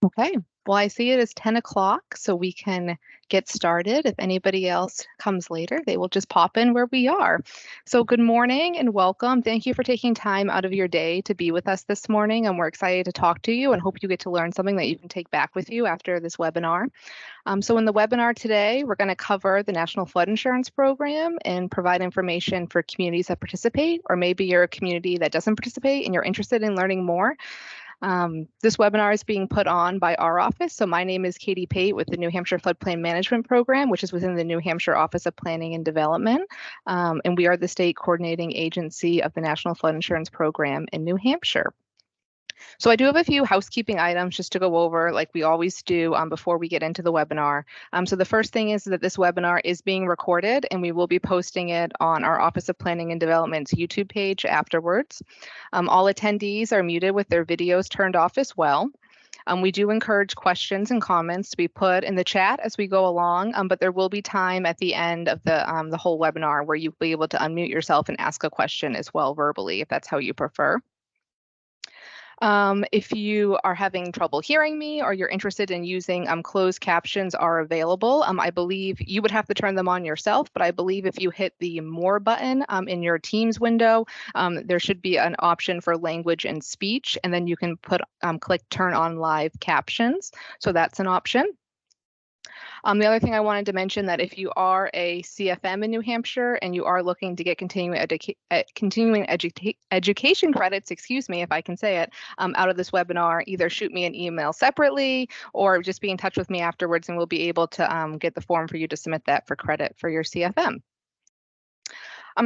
Okay, well, I see it is 10 o'clock, so we can get started. If anybody else comes later, they will just pop in where we are. So good morning and welcome. Thank you for taking time out of your day to be with us this morning, and we're excited to talk to you and hope you get to learn something that you can take back with you after this webinar. So in the webinar today, we're going to cover the National Flood Insurance Program and provide information for communities that participate, or maybe you're a community that doesn't participate and you're interested in learning more. This webinar is being put on by our office. So my name is Katie Pate with the New Hampshire Floodplain Management Program, which is within the New Hampshire Office of Planning and Development. And we are the state coordinating agency of the National Flood Insurance Program in New Hampshire. So I do have a few housekeeping items just to go over like we always do before we get into the webinar. So the first thing is that this webinar is being recorded and we will be posting it on our Office of Planning and Development's YouTube page afterwards. All attendees are muted with their videos turned off as well. We do encourage questions and comments to be put in the chat as we go along, but there will be time at the end of the whole webinar where you'll be able to unmute yourself and ask a question as well verbally if that's how you prefer. If you are having trouble hearing me or you're interested in using closed captions are available. I believe you would have to turn them on yourself, but I believe if you hit the More button in your Teams window, there should be an option for language and speech, and then you can click Turn on Live Captions. So that's an option. The other thing I wanted to mention that if you are a CFM in New Hampshire and you are looking to get continuing education credits, excuse me, if I can say it, out of this webinar, either shoot me an email separately or just be in touch with me afterwards and we'll be able to get the form for you to submit that for credit for your CFM.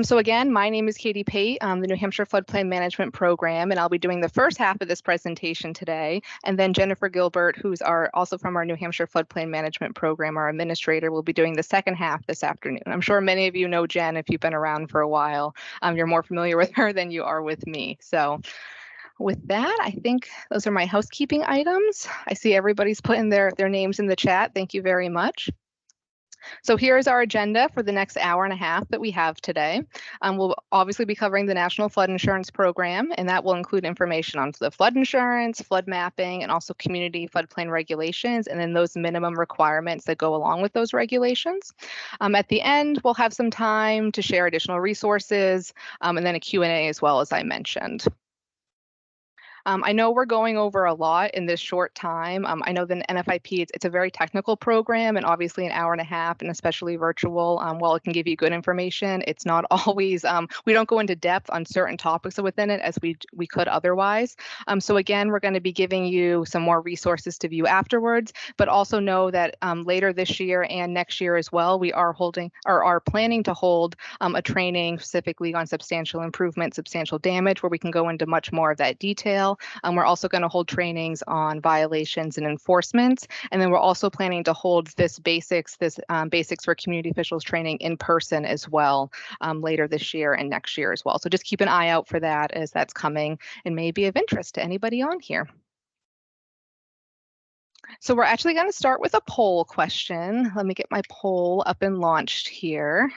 So again, my name is Katie Pate, the New Hampshire Floodplain Management Program, and I'll be doing the first half of this presentation today. And then Jennifer Gilbert, who's also from our New Hampshire Floodplain Management Program, our administrator, will be doing the second half this afternoon. I'm sure many of you know Jen if you've been around for a while. You're more familiar with her than you are with me. So with that, I think those are my housekeeping items. I see everybody's putting their names in the chat. Thank you very much. So here's our agenda for the next hour and a half that we have today. We'll obviously be covering the National Flood Insurance Program, and that will include information on the flood insurance, flood mapping, and also community floodplain regulations, and then those minimum requirements that go along with those regulations. At the end, we'll have some time to share additional resources, and then a Q&A as well, as I mentioned. I know we're going over a lot in this short time. I know the NFIP, it's a very technical program and obviously an hour and a half and especially virtual, while it can give you good information, it's not always, we don't go into depth on certain topics within it as we could otherwise. So again, we're going to be giving you some more resources to view afterwards, but also know that later this year and next year as well, we are holding or are planning to hold a training specifically on substantial improvement, substantial damage, where we can go into much more of that detail. We're also going to hold trainings on violations and enforcement. And then we're also planning to hold this basics for community officials training in person as well later this year and next year as well. So just keep an eye out for that as that's coming and may be of interest to anybody on here. So we're actually going to start with a poll question. Let me get my poll up and launched here.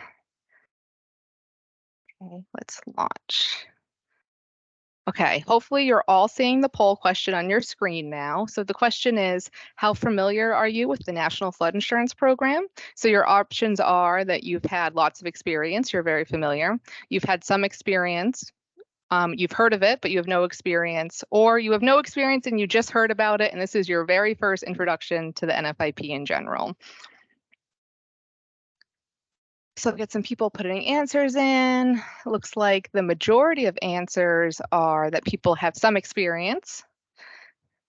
Okay, let's launch. Okay, hopefully you're all seeing the poll question on your screen now. So the question is, how familiar are you with the National Flood Insurance Program? So your options are that you've had lots of experience, you're very familiar. You've had some experience, you've heard of it, but you have no experience, or you have no experience and you just heard about it, and this is your very first introduction to the NFIP in general. So I've got some people putting answers in. It looks like the majority of answers are that people have some experience,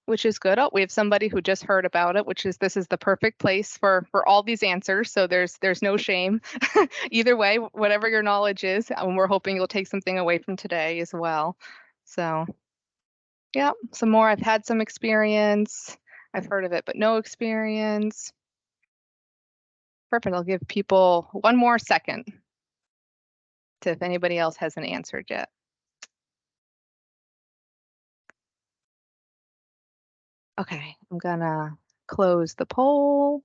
which is good. Oh, we have somebody who just heard about it, this is the perfect place for all these answers. So there's no shame. Either way, whatever your knowledge is, we're hoping you'll take something away from today as well. So yeah, some more. I've had some experience. I've heard of it, but no experience. Perfect. I'll give people one more second to if anybody else hasn't answered yet. Okay, I'm gonna close the poll.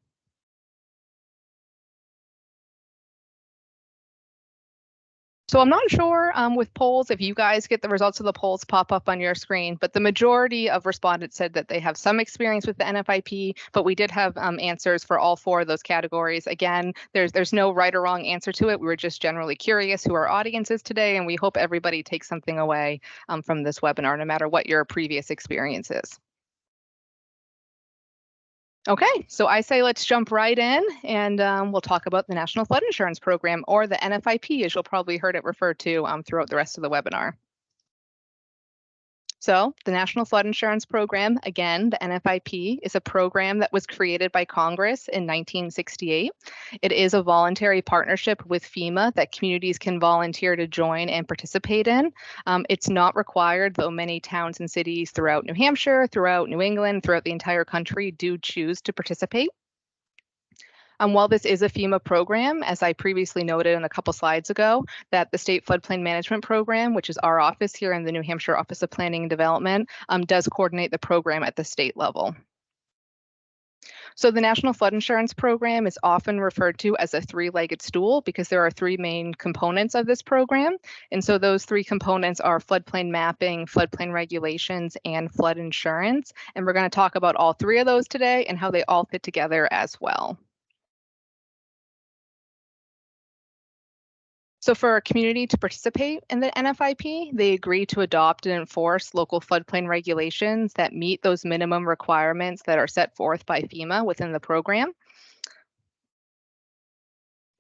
So I'm not sure with polls if you guys get the results of the polls pop up on your screen, but the majority of respondents said that they have some experience with the NFIP, but we did have answers for all four of those categories. Again, there's no right or wrong answer to it. We were just generally curious who our audience is today, and we hope everybody takes something away from this webinar, no matter what your previous experience is. Okay, so I say let's jump right in and we'll talk about the National Flood Insurance Program, or the NFIP, as you'll probably heard it referred to throughout the rest of the webinar. So the National Flood Insurance Program, again, the NFIP, is a program that was created by Congress in 1968. It is a voluntary partnership with FEMA that communities can volunteer to join and participate in. It's not required, though many towns and cities throughout New Hampshire, throughout New England, throughout the entire country do choose to participate. While this is a FEMA program, as I previously noted in a couple slides ago, that the State Floodplain Management Program, which is our office here in the New Hampshire Office of Planning and Development, does coordinate the program at the state level. So the National Flood Insurance Program is often referred to as a three-legged stool because there are three main components of this program. And so those three components are floodplain mapping, floodplain regulations, and flood insurance. And we're going to talk about all three of those today and how they all fit together as well. So for a community to participate in the NFIP, they agree to adopt and enforce local floodplain regulations that meet those minimum requirements that are set forth by FEMA within the program.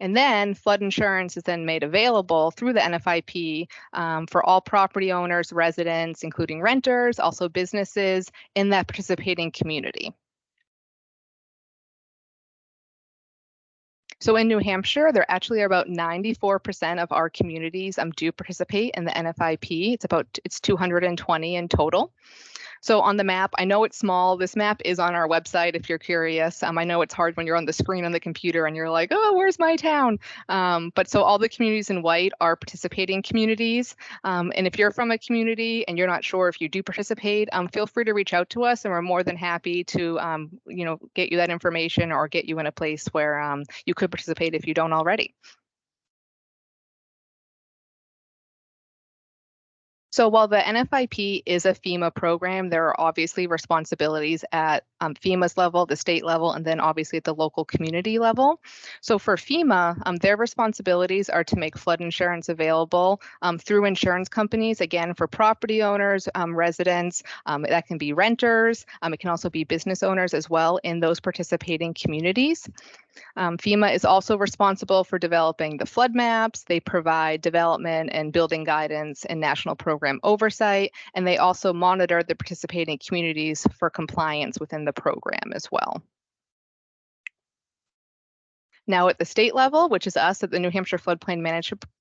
And then flood insurance is then made available through the NFIP for all property owners, residents, including renters, also businesses in that participating community. So in New Hampshire, there actually are about 94% of our communities do participate in the NFIP. It's 220 in total. So on the map, I know it's small. This map is on our website if you're curious. I know it's hard when you're on the screen on the computer and you're like, oh, where's my town? But so all the communities in white are participating communities. And if you're from a community and you're not sure if you do participate, feel free to reach out to us, and we're more than happy to get you that information or get you in a place where you could participate if you don't already. So while the NFIP is a FEMA program, there are obviously responsibilities at FEMA's level, the state level, and then obviously at the local community level. So for FEMA, their responsibilities are to make flood insurance available through insurance companies, again, for property owners, residents, that can be renters, it can also be business owners as well in those participating communities. FEMA is also responsible for developing the flood maps. They provide development and building guidance and national program oversight, and they also monitor the participating communities for compliance within the program as well. Now at the state level, which is us at the New Hampshire Floodplain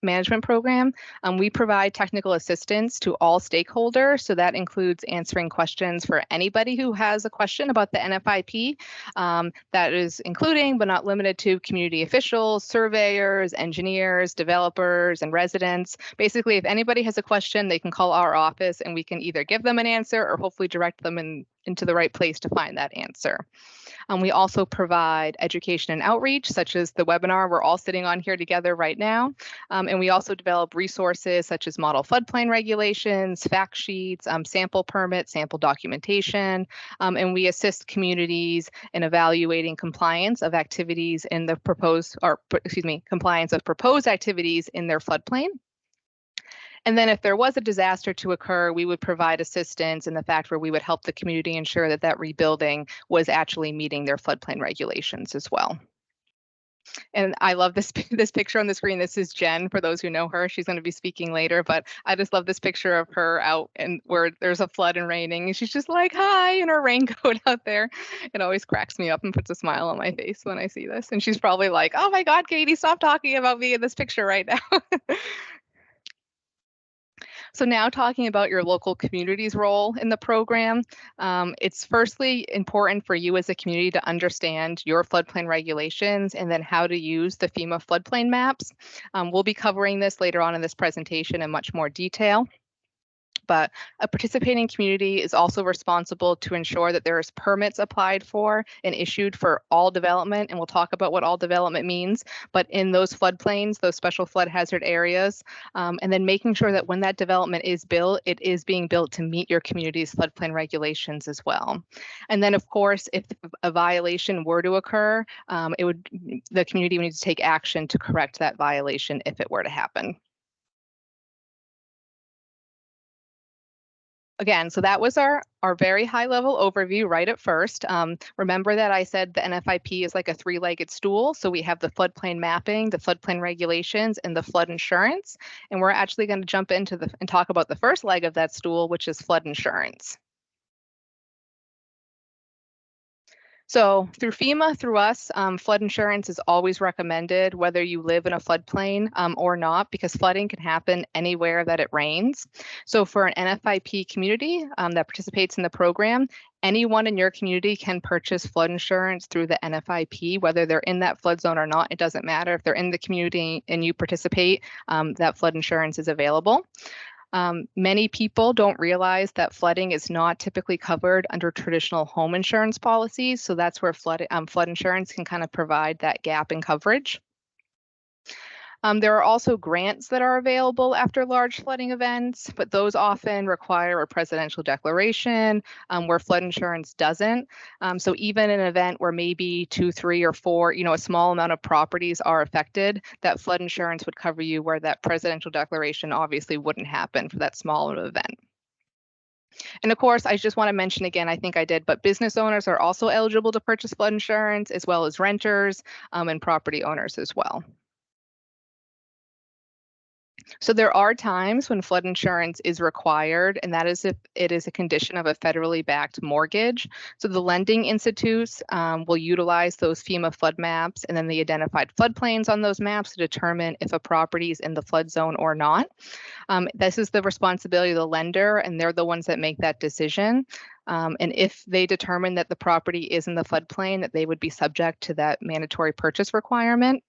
Management Program, we provide technical assistance to all stakeholders. So that includes answering questions for anybody who has a question about the NFIP. That is including, but not limited to, community officials, surveyors, engineers, developers, and residents. Basically, if anybody has a question, they can call our office and we can either give them an answer or hopefully direct them into the right place to find that answer. We also provide education and outreach, such as the webinar we're all sitting on here together right now. And we also develop resources such as model floodplain regulations, fact sheets, sample permits, sample documentation, and we assist communities in evaluating compliance of activities in the compliance of proposed activities in their floodplain. And then if there was a disaster to occur, we would provide assistance in the fact where we would help the community ensure that that rebuilding was actually meeting their floodplain regulations as well. And I love this picture on the screen. This is Jen, for those who know her. She's going to be speaking later, but I just love this picture of her out and where there's a flood and raining. And she's just like, hi, in her raincoat out there. It always cracks me up and puts a smile on my face when I see this. And she's probably like, oh my God, Katie, stop talking about me in this picture right now. So now talking about your local community's role in the program, it's firstly important for you as a community to understand your floodplain regulations and then how to use the FEMA floodplain maps. We'll be covering this later on in this presentation in much more detail. But a participating community is also responsible to ensure that there's permits applied for and issued for all development. And we'll talk about what all development means, but in those floodplains, those special flood hazard areas, and then making sure that when that development is built, it is being built to meet your community's floodplain regulations as well. And then, of course, if a violation were to occur, the community would need to take action to correct that violation if it were to happen. Again, so that was our very high level overview right at first. Remember that I said the NFIP is like a three-legged stool. So we have the floodplain mapping, the floodplain regulations, and the flood insurance. And we're actually going to jump into and talk about the first leg of that stool, which is flood insurance. So through FEMA, through us, flood insurance is always recommended, whether you live in a floodplain or not, because flooding can happen anywhere that it rains. So for an NFIP community that participates in the program, anyone in your community can purchase flood insurance through the NFIP, whether they're in that flood zone or not. It doesn't matter. If they're in the community and you participate, that flood insurance is available. Many people don't realize that flooding is not typically covered under traditional home insurance policies. So that's where flood insurance can kind of provide that gap in coverage. There are also grants that are available after large flooding events, but those often require a presidential declaration where flood insurance doesn't. So even an event where maybe 2, 3, or 4, a small amount of properties are affected, that flood insurance would cover you where that presidential declaration obviously wouldn't happen for that small of an event. And of course, I just want to mention again, I think I did, but business owners are also eligible to purchase flood insurance, as well as renters and property owners as well. So there are times when flood insurance is required, and that is if it is a condition of a federally backed mortgage. So the lending institutes will utilize those FEMA flood maps and then the identified floodplains on those maps to determine if a property is in the flood zone or not. This is the responsibility of the lender, and they're the ones that make that decision. And if they determine that the property is in the floodplain, that they would be subject to that mandatory purchase requirement,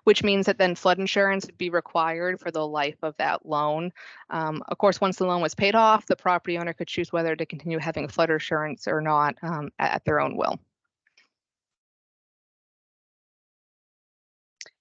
which means that then flood insurance would be required for the life of that loan. Of course, once the loan was paid off, the property owner could choose whether to continue having flood insurance or not at their own will.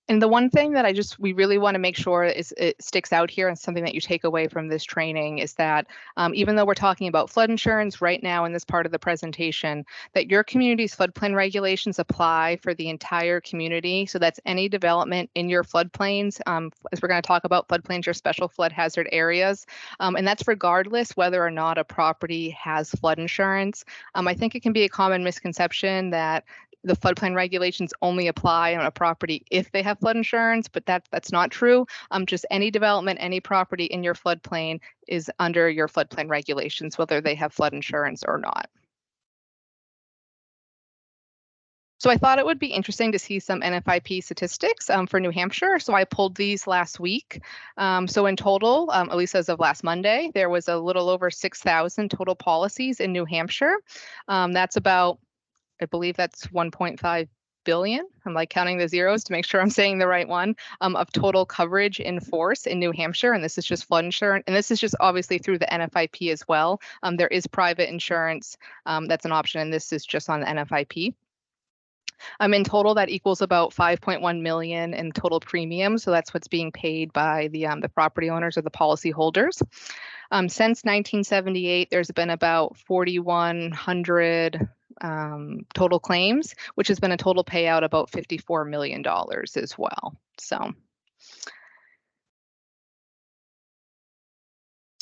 And the one thing that we really want to make sure it sticks out here and something that you take away from this training is that even though we're talking about flood insurance right now in this part of the presentation, that your community's floodplain regulations apply for the entire community. So that's any development in your floodplains, as we're going to talk about floodplains or special flood hazard areas. And that's regardless whether or not a property has flood insurance. I think it can be a common misconception that the floodplain regulations only apply on a property if they have flood insurance, but that's not true. Just any development, any property in your floodplain is under your floodplain regulations, whether they have flood insurance or not. So I thought it would be interesting to see some NFIP statistics for New Hampshire. So I pulled these last week. So in total, at least as of last Monday, there was a little over 6,000 total policies in New Hampshire. That's about, I believe that's 1.5 billion. I'm like counting the zeros to make sure I'm saying the right one, of total coverage in force in New Hampshire. And this is just flood insurance. And this is just obviously through the NFIP as well. There is private insurance that's an option, and this is just on the NFIP. In total, that equals about 5.1 million in total premium. So that's what's being paid by the property owners or the policy holders. Since 1978, there's been about 4,100 total claims, which has been a total payout about $54 million as well. So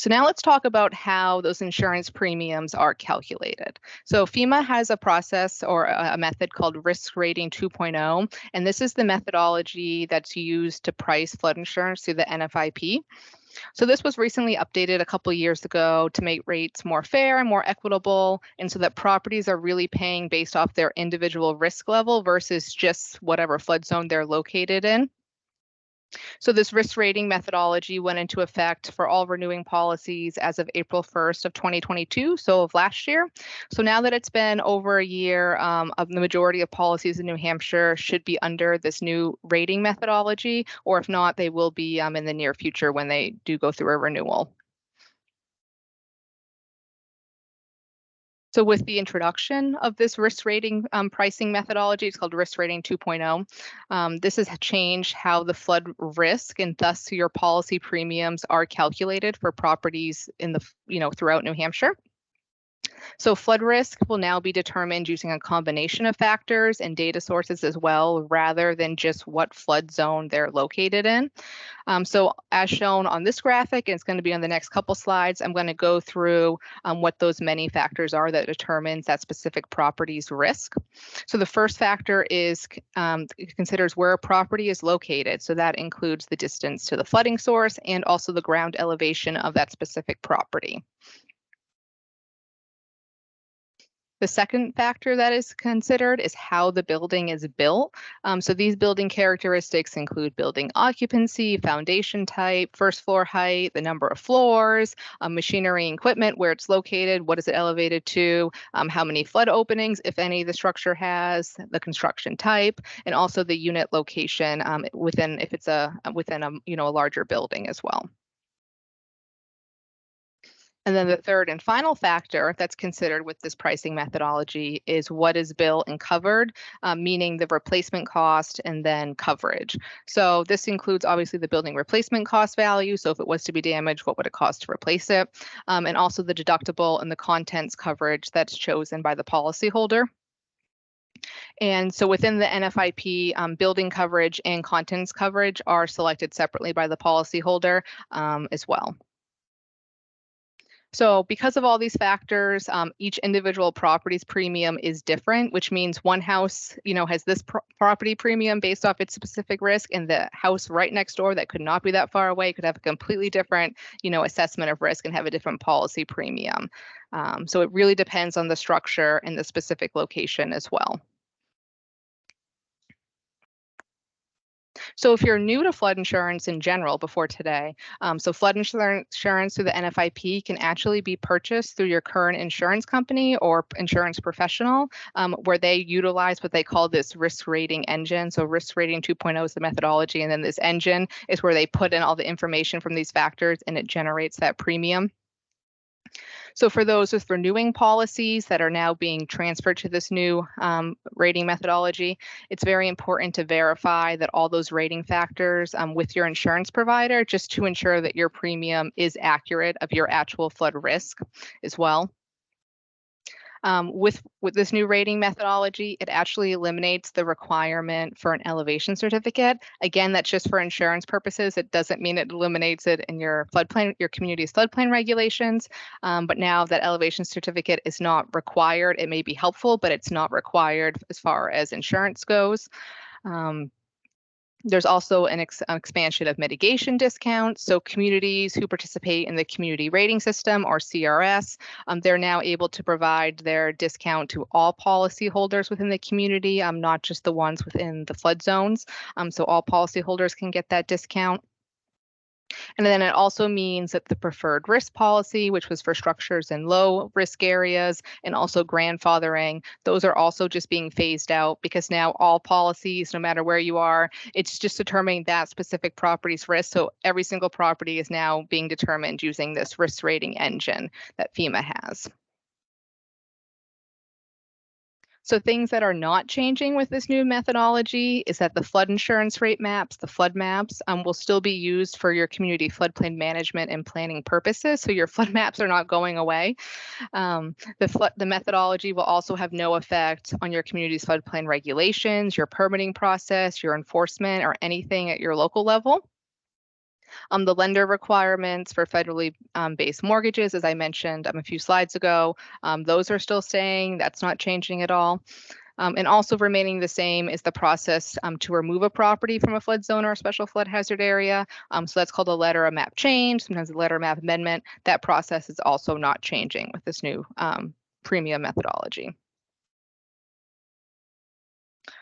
now let's talk about how those insurance premiums are calculated. So FEMA has a process or a method called Risk Rating 2.0, and this is the methodology that's used to price flood insurance through the NFIP. So this was recently updated a couple of years ago to make rates more fair and more equitable, and so that properties are really paying based off their individual risk level versus just whatever flood zone they're located in. So this risk rating methodology went into effect for all renewing policies as of April 1st of 2022, so of last year. So now that it's been over a year, the majority of policies in New Hampshire should be under this new rating methodology, or if not, they will be in the near future when they do go through a renewal. So with the introduction of this risk rating pricing methodology, it's called Risk Rating 2.0. This has changed how the flood risk and thus your policy premiums are calculated for properties in the, throughout New Hampshire. So flood risk will now be determined using a combination of factors and data sources as well, rather than just what flood zone they're located in. So as shown on this graphic, and it's going to be on the next couple slides, I'm going to go through what those many factors are that determines that specific property's risk. So the first factor is it considers where a property is located. So that includes the distance to the flooding source and also the ground elevation of that specific property. The second factor that is considered is how the building is built. So these building characteristics include building occupancy, foundation type, first floor height, the number of floors, machinery and equipment, where it's located, what is it elevated to, how many flood openings, if any, the structure has, the construction type, and also the unit location within, if it's within a larger building as well. And then the third and final factor that's considered with this pricing methodology is what is built and covered, meaning the replacement cost and then coverage. So this includes obviously the building replacement cost value. So if it was to be damaged, what would it cost to replace it? And also the deductible and the contents coverage that's chosen by the policyholder. And so within the NFIP, building coverage and contents coverage are selected separately by the policyholder as well. So because of all these factors, each individual property's premium is different, which means one house, has this property premium based off its specific risk, and the house right next door that could not be that far away could have a completely different, assessment of risk and have a different policy premium. So it really depends on the structure and the specific location as well. So if you're new to flood insurance in general before today, so flood insurance through the NFIP can actually be purchased through your current insurance company or insurance professional, where they utilize what they call this risk rating engine. So risk rating 2.0 is the methodology, and then this engine is where they put in all the information from these factors and it generates that premium. So for those with renewing policies that are now being transferred to this new rating methodology, it's very important to verify that all those rating factors with your insurance provider, just to ensure that your premium is accurate of your actual flood risk as well. With this new rating methodology, it actually eliminates the requirement for an elevation certificate. Again, that's just for insurance purposes. It doesn't mean it eliminates it in your floodplain, your community's floodplain regulations. But now that elevation certificate is not required, it may be helpful, but it's not required as far as insurance goes. There's also an expansion of mitigation discounts. So communities who participate in the community rating system or CRS, they're now able to provide their discount to all policyholders within the community, not just the ones within the flood zones. So all policyholders can get that discount. And then it also means that the preferred risk policy, which was for structures in low risk areas, and also grandfathering, those are also just being phased out, because now all policies, no matter where you are, it's just determining that specific property's risk. So every single property is now being determined using this risk rating engine that FEMA has. So things that are not changing with this new methodology is that the flood insurance rate maps, the flood maps, will still be used for your community floodplain management and planning purposes. So your flood maps are not going away. The methodology will also have no effect on your community's floodplain regulations, your permitting process, your enforcement, or anything at your local level. The lender requirements for federally based mortgages, as I mentioned a few slides ago, those are still staying. That's not changing at all. And also remaining the same is the process to remove a property from a flood zone or a special flood hazard area. So that's called a letter of map change, sometimes a letter of map amendment. That process is also not changing with this new premium methodology.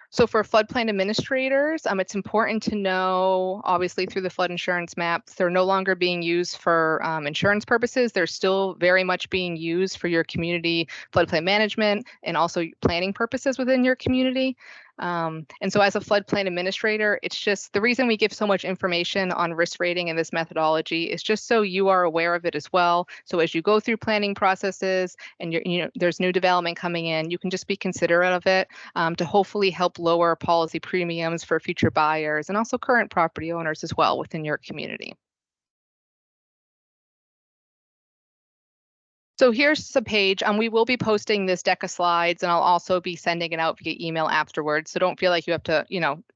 So for floodplain administrators, it's important to know, obviously through the flood insurance maps, they're no longer being used for insurance purposes. They're still very much being used for your community floodplain management and also planning purposes within your community. And so as a floodplain administrator, it's just the reason we give so much information on risk rating and this methodology is just so you are aware of it as well. So as you go through planning processes and there's new development coming in, you can just be considerate of it to hopefully help lower policy premiums for future buyers and also current property owners as well within your community. So here's a page. We will be posting this deck of slides, and I'll also be sending it out via email afterwards. So don't feel like you have to,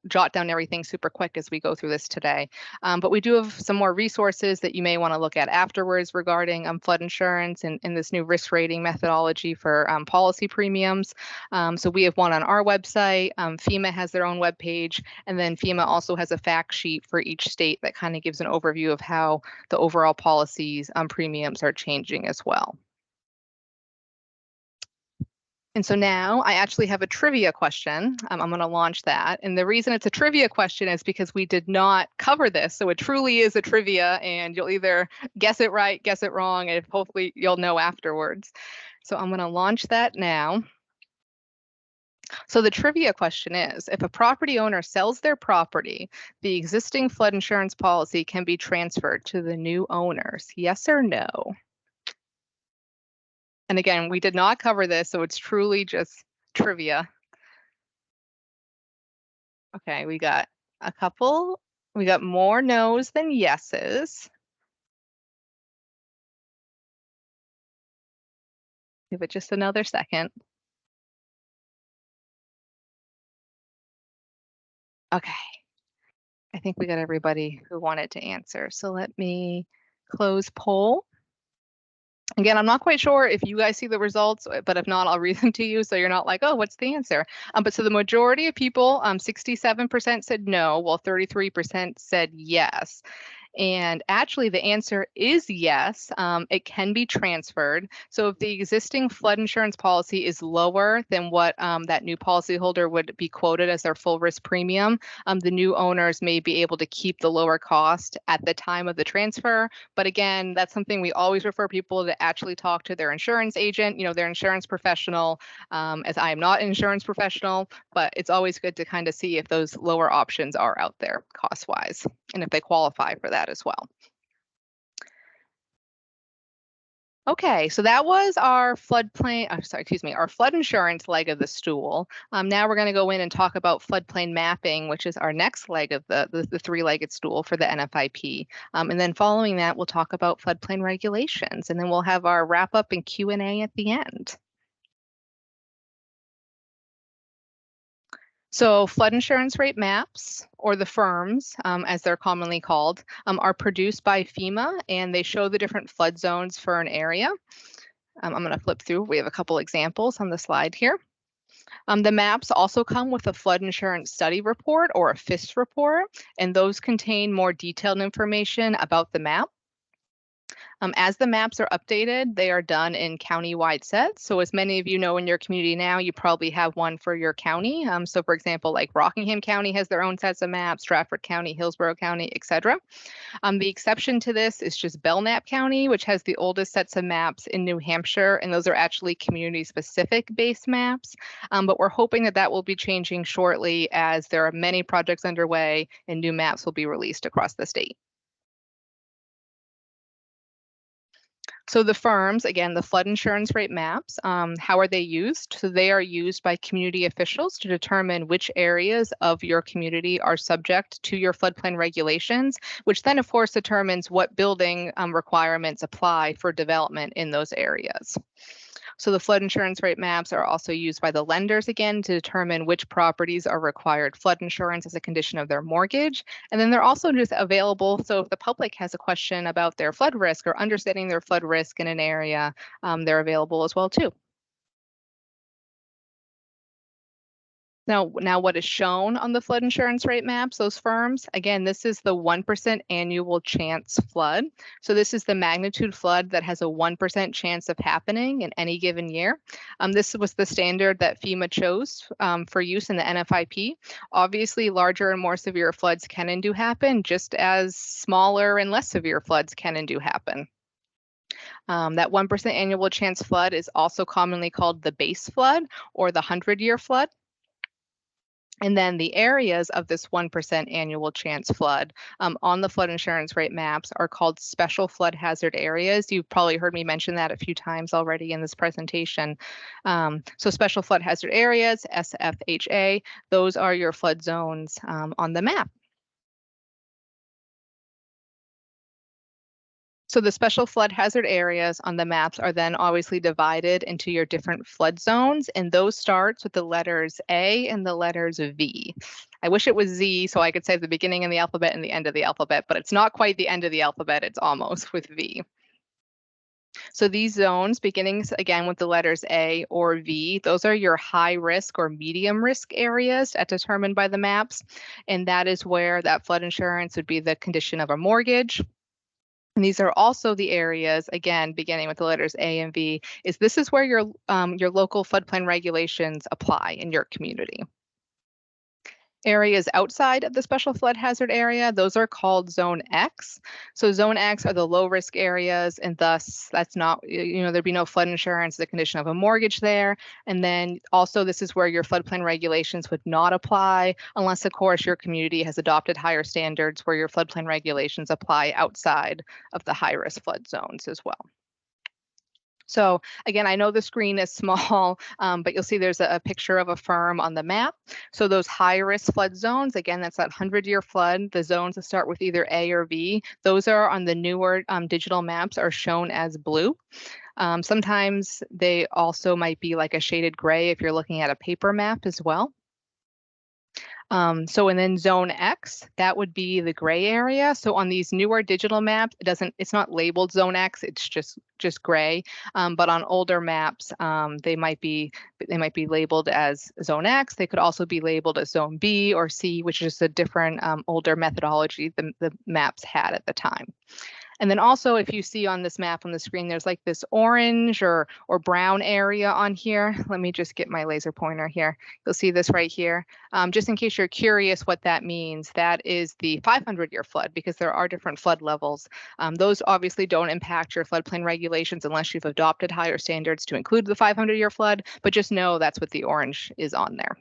jot down everything super quick as we go through this today. But we do have some more resources that you may want to look at afterwards regarding flood insurance and this new risk rating methodology for policy premiums. So we have one on our website. FEMA has their own webpage, and then FEMA also has a fact sheet for each state that kind of gives an overview of how the overall policies premiums are changing as well. And so now I actually have a trivia question. I'm going to launch that. And the reason it's a trivia question is because we did not cover this. So it truly is a trivia, and you'll either guess it right, guess it wrong, and hopefully you'll know afterwards. So I'm going to launch that now. So the trivia question is, if a property owner sells their property, the existing flood insurance policy can be transferred to the new owners. Yes or no? And again, we did not cover this, so it's truly just trivia. Okay, we got a couple. We got more no's than yeses. Give it just another second. Okay. I think we got everybody who wanted to answer. So let me close poll. Again, I'm not quite sure if you guys see the results, but if not, I'll read them to you so you're not like, oh, what's the answer? But so the majority of people, 67% said no, while 33% said yes. And actually, the answer is yes, it can be transferred. So if the existing flood insurance policy is lower than what that new policyholder would be quoted as their full risk premium, the new owners may be able to keep the lower cost at the time of the transfer. But again, that's something we always refer people to actually talk to their insurance agent, their insurance professional, as I am not an insurance professional, but it's always good to kind of see if those lower options are out there cost-wise and if they qualify for that as well. Okay, so that was our floodplain, our flood insurance leg of the stool. Now we're going to go in and talk about floodplain mapping, which is our next leg of the three-legged stool for the NFIP. And then following that, we'll talk about floodplain regulations, and then we'll have our wrap-up and Q&A at the end. So flood insurance rate maps, or the FIRMs, as they're commonly called, are produced by FEMA, and they show the different flood zones for an area. I'm going to flip through. We have a couple examples on the slide here. The maps also come with a flood insurance study report, or a FIS report, and those contain more detailed information about the map. As the maps are updated, they are done in county-wide sets. So as many of you know in your community now, you probably have one for your county. So for example, like Rockingham County has their own sets of maps, Stratford County, Hillsborough County, etc. The exception to this is just Belknap County, which has the oldest sets of maps in New Hampshire, and those are actually community-specific base maps. But we're hoping that that will be changing shortly as there are many projects underway and new maps will be released across the state. So the FIRMs, again, the flood insurance rate maps, how are they used? So they are used by community officials to determine which areas of your community are subject to your floodplain regulations, which then of course determines what building requirements apply for development in those areas. So the flood insurance rate maps are also used by the lenders again to determine which properties are required flood insurance as a condition of their mortgage. And then they're also just available. So if the public has a question about their flood risk or understanding their flood risk in an area, they're available as well too. Now what is shown on the flood insurance rate maps, those FIRMs, again, this is the 1% annual chance flood. So this is the magnitude flood that has a 1% chance of happening in any given year. This was the standard that FEMA chose for use in the NFIP. Obviously, larger and more severe floods can and do happen, just as smaller and less severe floods can and do happen. That 1% annual chance flood is also commonly called the base flood or the 100-year flood. And then the areas of this 1% annual chance flood on the flood insurance rate maps are called special flood hazard areas. You've probably heard me mention that a few times already in this presentation. So special flood hazard areas, SFHA, those are your flood zones on the map. So the special flood hazard areas on the maps are then obviously divided into your different flood zones, and those starts with the letters A and the letters V. I wish it was Z so I could say the beginning of the alphabet and the end of the alphabet, but it's not quite the end of the alphabet, it's almost with V. So these zones, beginning again with the letters A or V, those are your high risk or medium risk areas as determined by the maps, and that is where that flood insurance would be the condition of a mortgage. And these are also the areas, again, beginning with the letters A and V, this is where your local floodplain regulations apply in your community. Areas outside of the special flood hazard area, those are called Zone X. So Zone X are the low risk areas, and thus that's not, there'd be no flood insurance, the condition of a mortgage there. And then also this is where your floodplain regulations would not apply unless, of course, your community has adopted higher standards where your floodplain regulations apply outside of the high risk flood zones as well. So again, I know the screen is small, but you'll see there's a picture of a firm on the map. So those high risk flood zones, again, that's that 100-year flood. The zones that start with either A or V, those are on the newer digital maps are shown as blue. Sometimes they also might be like a shaded gray if you're looking at a paper map as well. And then Zone X, that would be the gray area. So on these newer digital maps, it's not labeled Zone X, it's just gray. But on older maps, they might be labeled as Zone X. They could also be labeled as Zone B or C, which is a different older methodology the maps had at the time. And then also, if you see on this map on the screen, there's like this orange or brown area on here. Let me just get my laser pointer here. You'll see this right here. Just in case you're curious what that means, that is the 500-year flood, because there are different flood levels. Those obviously don't impact your floodplain regulations unless you've adopted higher standards to include the 500-year flood, but just know that's what the orange is on there.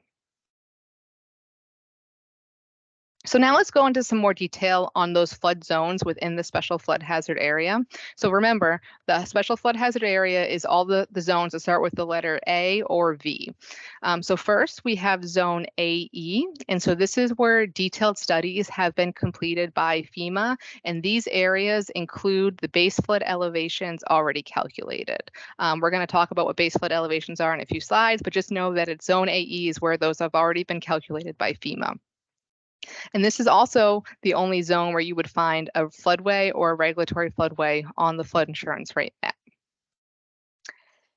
So now let's go into some more detail on those flood zones within the special flood hazard area. So remember, the special flood hazard area is all the zones that start with the letter A or V. So first we have zone AE, and so this is where detailed studies have been completed by FEMA, and these areas include the base flood elevations already calculated. We're going to talk about what base flood elevations are in a few slides, but just know that it's zone AE is where those have already been calculated by FEMA. And this is also the only zone where you would find a floodway or a regulatory floodway on the flood insurance rate map.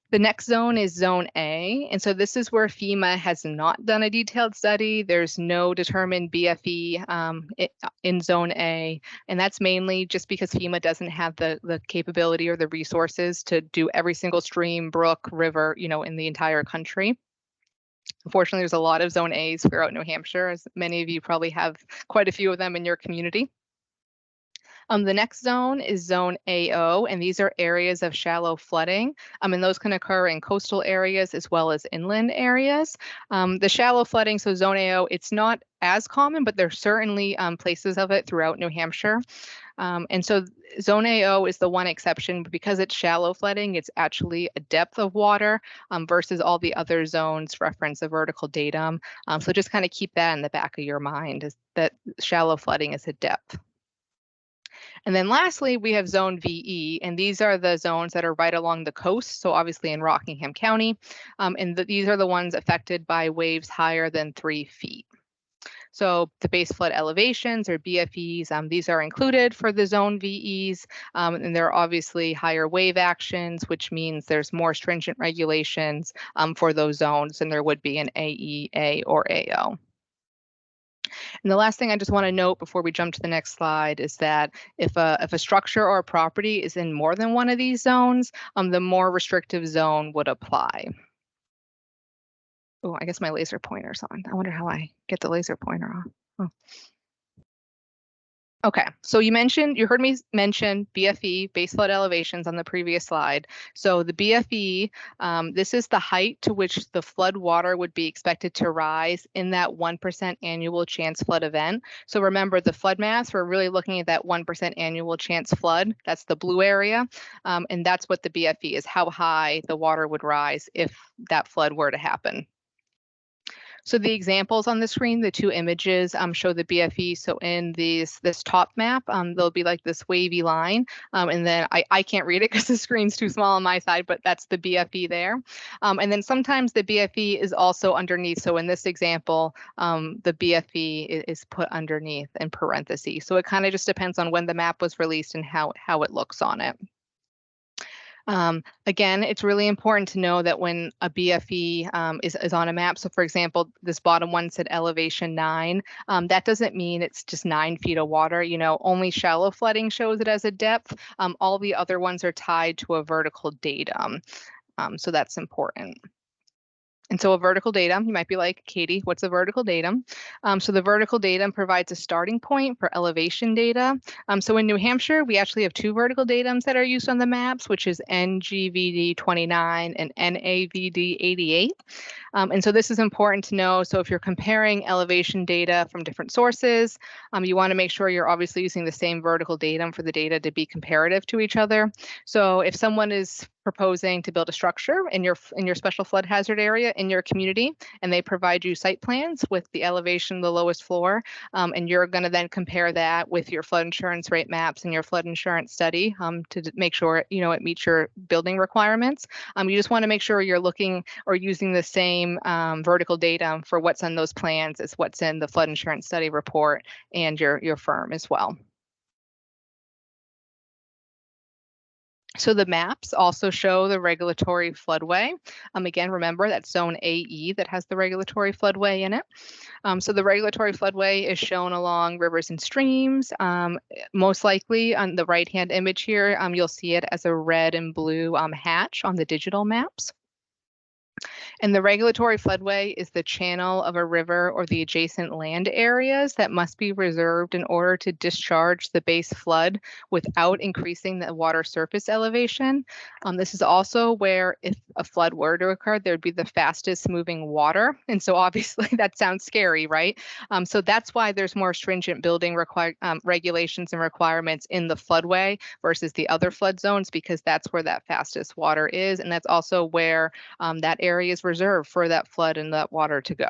The next zone is Zone A, and so this is where FEMA has not done a detailed study. There's no determined BFE in Zone A, and that's mainly just because FEMA doesn't have the capability or the resources to do every single stream, brook, river, in the entire country. Unfortunately, there's a lot of Zone A's throughout New Hampshire, as many of you probably have quite a few of them in your community. The next zone is Zone AO, and these are areas of shallow flooding, and those can occur in coastal areas as well as inland areas. The shallow flooding, so Zone AO, it's not as common, but there's certainly places of it throughout New Hampshire. And so Zone AO is the one exception, but because it's shallow flooding, it's actually a depth of water versus all the other zones reference a vertical datum. So just kind of keep that in the back of your mind, is that shallow flooding is a depth. And then lastly, we have Zone VE, and these are the zones that are right along the coast, so obviously in Rockingham County, and these are the ones affected by waves higher than 3 feet. So the base flood elevations or BFEs, these are included for the zone VEs, and there are obviously higher wave actions, which means there's more stringent regulations for those zones than there would be in AE, A, or AO. And the last thing I just want to note before we jump to the next slide is that if a structure or a property is in more than one of these zones, the more restrictive zone would apply. Oh, I guess my laser pointer's on. I wonder how I get the laser pointer off. Oh. Okay, so you heard me mention BFE, base flood elevations on the previous slide. So the BFE, this is the height to which the flood water would be expected to rise in that 1% annual chance flood event. So remember the flood maps, we're really looking at that 1% annual chance flood. That's the blue area. And that's what the BFE is, how high the water would rise if that flood were to happen. So the examples on the screen, the two images show the BFE. So in this top map, there'll be like this wavy line. And then I can't read it because the screen's too small on my side, but that's the BFE there. And then sometimes the BFE is also underneath. So in this example, the BFE is put underneath in parentheses. So it kind of just depends on when the map was released and how it looks on it. Again, it's really important to know that when a BFE is on a map, so for example, this bottom one said elevation 9, that doesn't mean it's just 9 feet of water. You know, only shallow flooding shows it as a depth. All the other ones are tied to a vertical datum. So that's important. And so a vertical datum, you might be like, Katie, what's a vertical datum? So the vertical datum provides a starting point for elevation data. So in New Hampshire, we actually have two vertical datums that are used on the maps, which is NGVD 29 and NAVD 88. And so this is important to know. So if you're comparing elevation data from different sources, you want to make sure you're obviously using the same vertical datum for the data to be comparative to each other. So if someone is proposing to build a structure in your special flood hazard area in your community, and they provide you site plans with the elevation, the lowest floor, and you're going to then compare that with your flood insurance rate maps and your flood insurance study to make sure it meets your building requirements. You just want to make sure you're looking or using the same vertical datum for what's on those plans as what's in the flood insurance study report and your firm as well. So the maps also show the regulatory floodway. Again, remember that's zone AE that has the regulatory floodway in it. So the regulatory floodway is shown along rivers and streams. Most likely on the right-hand image here, you'll see it as a red and blue hatch on the digital maps. And the regulatory floodway is the channel of a river or the adjacent land areas that must be reserved in order to discharge the base flood without increasing the water surface elevation. This is also where if a flood were to occur, there'd be the fastest moving water. And so obviously that sounds scary, right? So that's why there's more stringent building regulations and requirements in the floodway versus the other flood zones, because that's where that fastest water is. And that's also where that area is reserved for that flood and that water to go.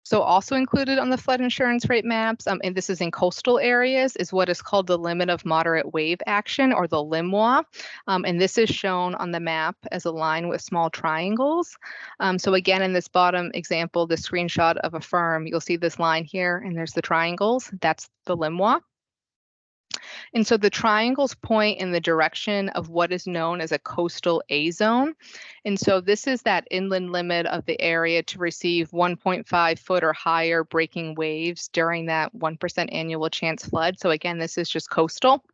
So also included on the flood insurance rate maps, and this is in coastal areas, is what is called the limit of moderate wave action, or the LMWA. And this is shown on the map as a line with small triangles. So again, in this bottom example, the screenshot of a firm, you'll see this line here, and there's the triangles. That's the LMWA. And so the triangles point in the direction of what is known as a coastal A zone. And so this is that inland limit of the area to receive 1.5 foot or higher breaking waves during that 1% annual chance flood. So again, this is just coastal.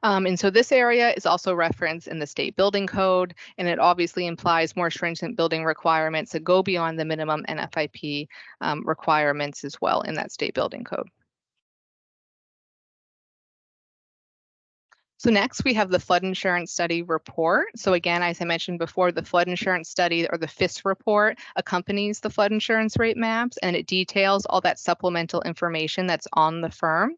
And so this area is also referenced in the state building code, and it obviously implies more stringent building requirements that go beyond the minimum NFIP requirements as well in that state building code. So next we have the flood insurance study report. So again, as I mentioned before, the flood insurance study, or the FIS report, accompanies the flood insurance rate maps, and it details all that supplemental information that's on the firm.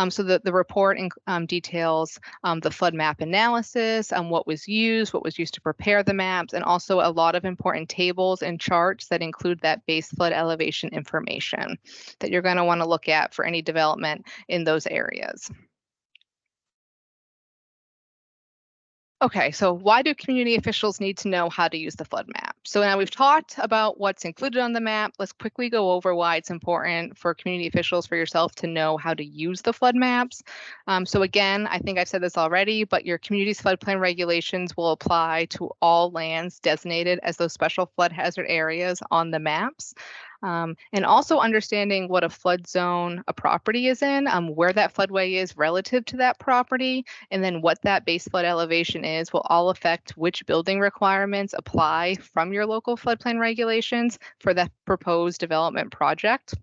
So the report details the flood map analysis, what was used to prepare the maps, and also a lot of important tables and charts that include that base flood elevation information that you're going to want to look at for any development in those areas. Okay, so why do community officials need to know how to use the flood map? So now we've talked about what's included on the map. Let's quickly go over why it's important for community officials, for yourself, to know how to use the flood maps. So again, I think I've said this already, but your community's floodplain regulations will apply to all lands designated as those special flood hazard areas on the maps. And also understanding what a flood zone a property is in, where that floodway is relative to that property, and then what that base flood elevation is will all affect which building requirements apply from your local floodplain regulations for the proposed development project.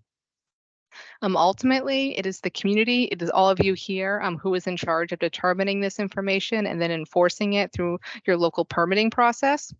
Ultimately, it is the community, it is all of you here who is in charge of determining this information and then enforcing it through your local permitting process.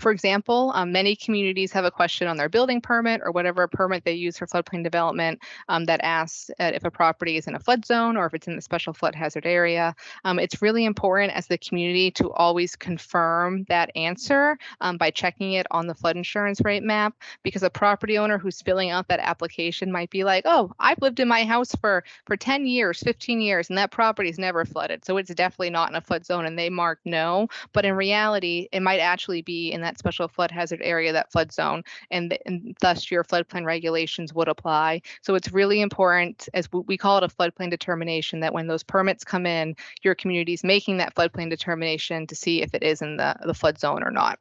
For example, many communities have a question on their building permit or whatever permit they use for floodplain development that asks if a property is in a flood zone or if it's in the special flood hazard area. It's really important as the community to always confirm that answer by checking it on the flood insurance rate map, because a property owner who's filling out that application might be like, oh, I've lived in my house for 10 years, 15 years, and that property's never flooded. So it's definitely not in a flood zone, and they mark no. But in reality, it might actually be in that special flood hazard area, that flood zone, and thus your floodplain regulations would apply. So it's really important, as we call it a floodplain determination, that when those permits come in, your community is making that floodplain determination to see if it is in the flood zone or not.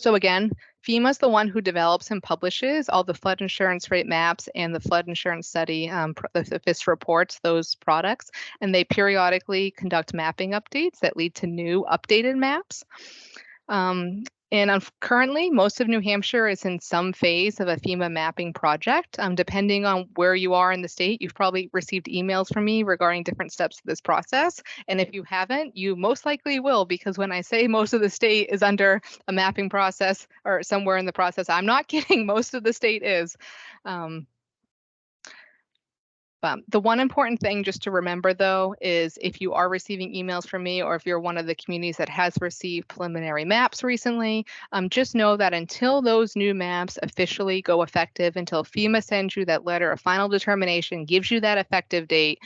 So again, FEMA is the one who develops and publishes all the flood insurance rate maps and the flood insurance study, the FIS reports, those products, and they periodically conduct mapping updates that lead to new updated maps. And currently, most of New Hampshire is in some phase of a FEMA mapping project. Depending on where you are in the state, you've probably received emails from me regarding different steps of this process. And if you haven't, you most likely will, because when I say most of the state is under a mapping process or somewhere in the process, I'm not kidding, most of the state is. The one important thing just to remember, though, is if you are receiving emails from me or if you're one of the communities that has received preliminary maps recently, just know that until those new maps officially go effective, until FEMA sends you that letter of final determination, gives you that effective date,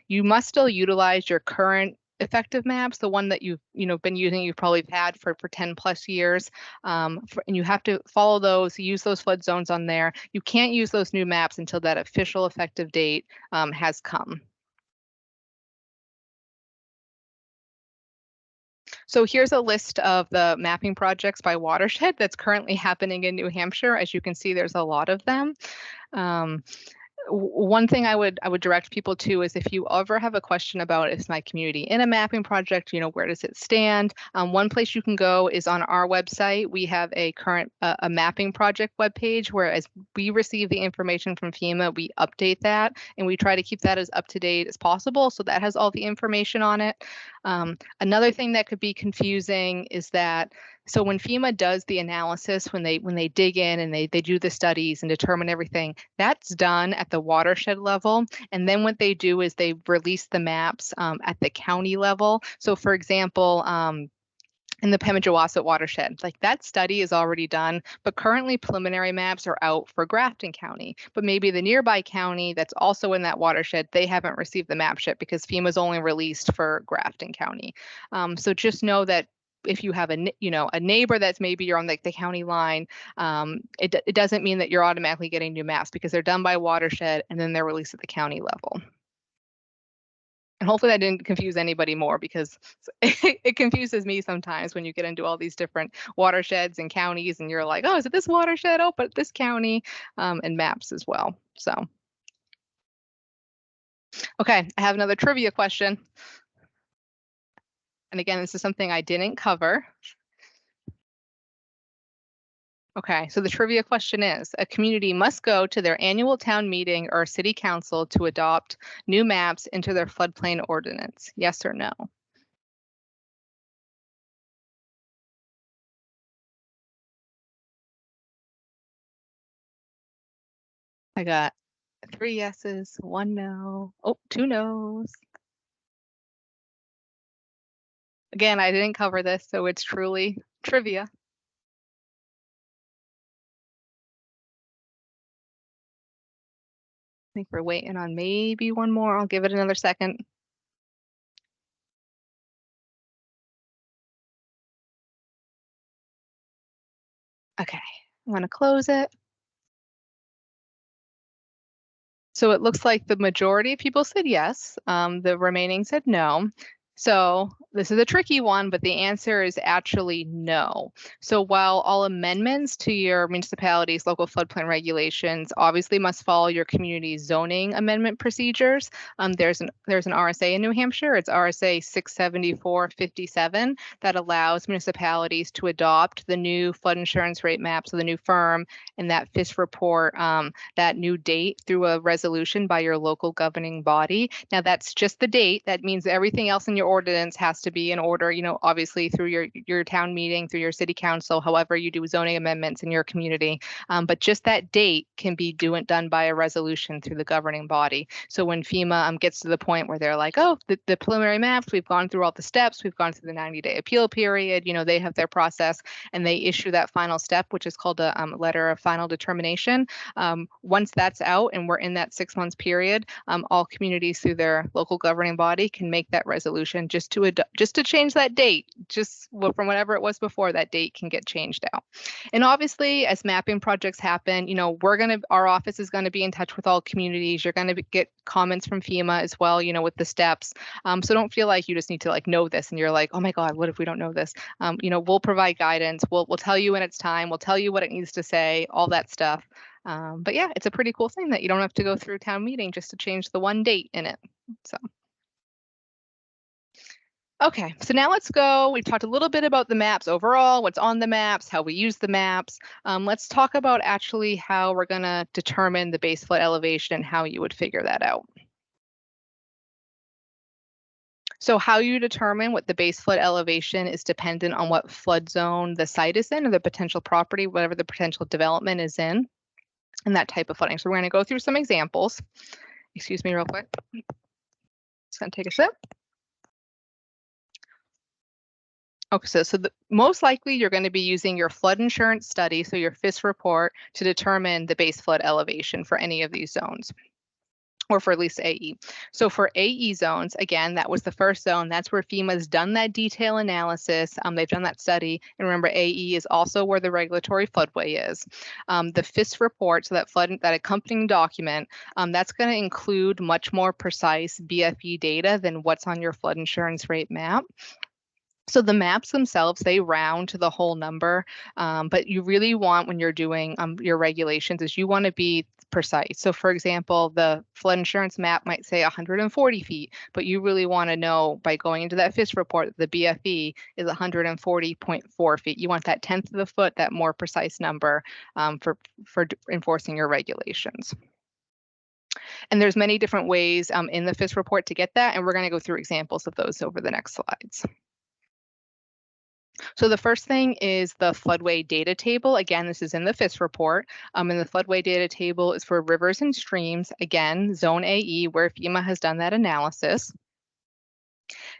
you must still utilize your current effective maps, the one that you've been using, you've probably had for 10 plus years, and you have to follow those, use those flood zones on there. You can't use those new maps until that official effective date has come. So here's a list of the mapping projects by watershed that's currently happening in New Hampshire. As you can see, there's a lot of them. One thing I would direct people to is if you ever have a question about, is my community in a mapping project, where does it stand? One place you can go is on our website. We have a current a mapping project webpage where as we receive the information from FEMA, we update that and we try to keep that as up to date as possible. So that has all the information on it. Another thing that could be confusing is that so when FEMA does the analysis, when they dig in and they do the studies and determine everything, that's done at the watershed level. And then what they do is they release the maps at the county level. So for example, in the Pemigewasset watershed, like that study is already done, but currently preliminary maps are out for Grafton County. But maybe the nearby county that's also in that watershed, they haven't received the map yet because FEMA's only released for Grafton County. So just know that if you have a neighbor that's maybe you're on the county line, it doesn't mean that you're automatically getting new maps because they're done by watershed and then they're released at the county level. And hopefully that didn't confuse anybody more, because it confuses me sometimes when you get into all these different watersheds and counties and you're like, oh, is it this watershed? Oh, but this county, and maps as well. So, okay, I have another trivia question. And again, this is something I didn't cover. Okay, so the trivia question is, a community must go to their annual town meeting or city council to adopt new maps into their floodplain ordinance. Yes or no? I got 3 yeses, 1 no. Oh, 2 no's. Again, I didn't cover this, so it's truly trivia. I think we're waiting on maybe one more. I'll give it another second. Okay, I'm gonna close it. So it looks like the majority of people said yes. The remaining said no. So this is a tricky one, but the answer is actually no. So while all amendments to your municipality's local floodplain regulations obviously must follow your community's zoning amendment procedures, there's an RSA in New Hampshire. It's RSA 67457 that allows municipalities to adopt the new flood insurance rate map, so the new firm, and that FIS report, that new date through a resolution by your local governing body. Now that's just the date. That means everything else in your ordinance has to be in order, obviously through your town meeting, through your city council, however you do zoning amendments in your community. But just that date can be done by a resolution through the governing body. So when FEMA gets to the point where they're like, oh, the preliminary maps, we've gone through all the steps, we've gone through the 90-day appeal period, they have their process, and they issue that final step, which is called a letter of final determination. Once that's out and we're in that 6 months period, all communities through their local governing body can make that resolution just to change that date, from whatever it was before. That date can get changed out. And obviously, as mapping projects happen, our office is going to be in touch with all communities. You're going to get comments from FEMA as well, with the steps. So don't feel like you just need to know this and you're like, oh my God, what if we don't know this? We'll provide guidance. We'll tell you when it's time. We'll tell you what it needs to say, all that stuff. But yeah, it's a pretty cool thing that you don't have to go through town meeting just to change the one date in it. So. Okay, so now let's go. We've talked a little bit about the maps overall, what's on the maps, how we use the maps. Let's talk about actually how we're going to determine the base flood elevation and how you would figure that out. So how you determine what the base flood elevation is dependent on what flood zone the site is in, or the potential property, whatever the potential development is in, and that type of flooding. So we're going to go through some examples. Excuse me real quick. Just going to take a sip. Okay, so most likely you're going to be using your flood insurance study, so your FIS report, to determine the base flood elevation for any of these zones, or for at least AE. So for AE zones, again, that was the first zone. That's where FEMA's done that detail analysis. They've done that study. And remember, AE is also where the regulatory floodway is. The FIS report, so that accompanying document, that's going to include much more precise BFE data than what's on your flood insurance rate map. So the maps themselves, they round to the whole number, but you really want, when you're doing your regulations, is you want to be precise. So for example, the flood insurance map might say 140 feet, but you really want to know by going into that FIS report that the BFE is 140.4 feet. You want that tenth of the foot, that more precise number for enforcing your regulations. And there's many different ways in the FIS report to get that, and we're going to go through examples of those over the next slides. So the first thing is the floodway data table. Again, this is in the FIS report. And the floodway data table is for rivers and streams. Again, zone AE, where FEMA has done that analysis.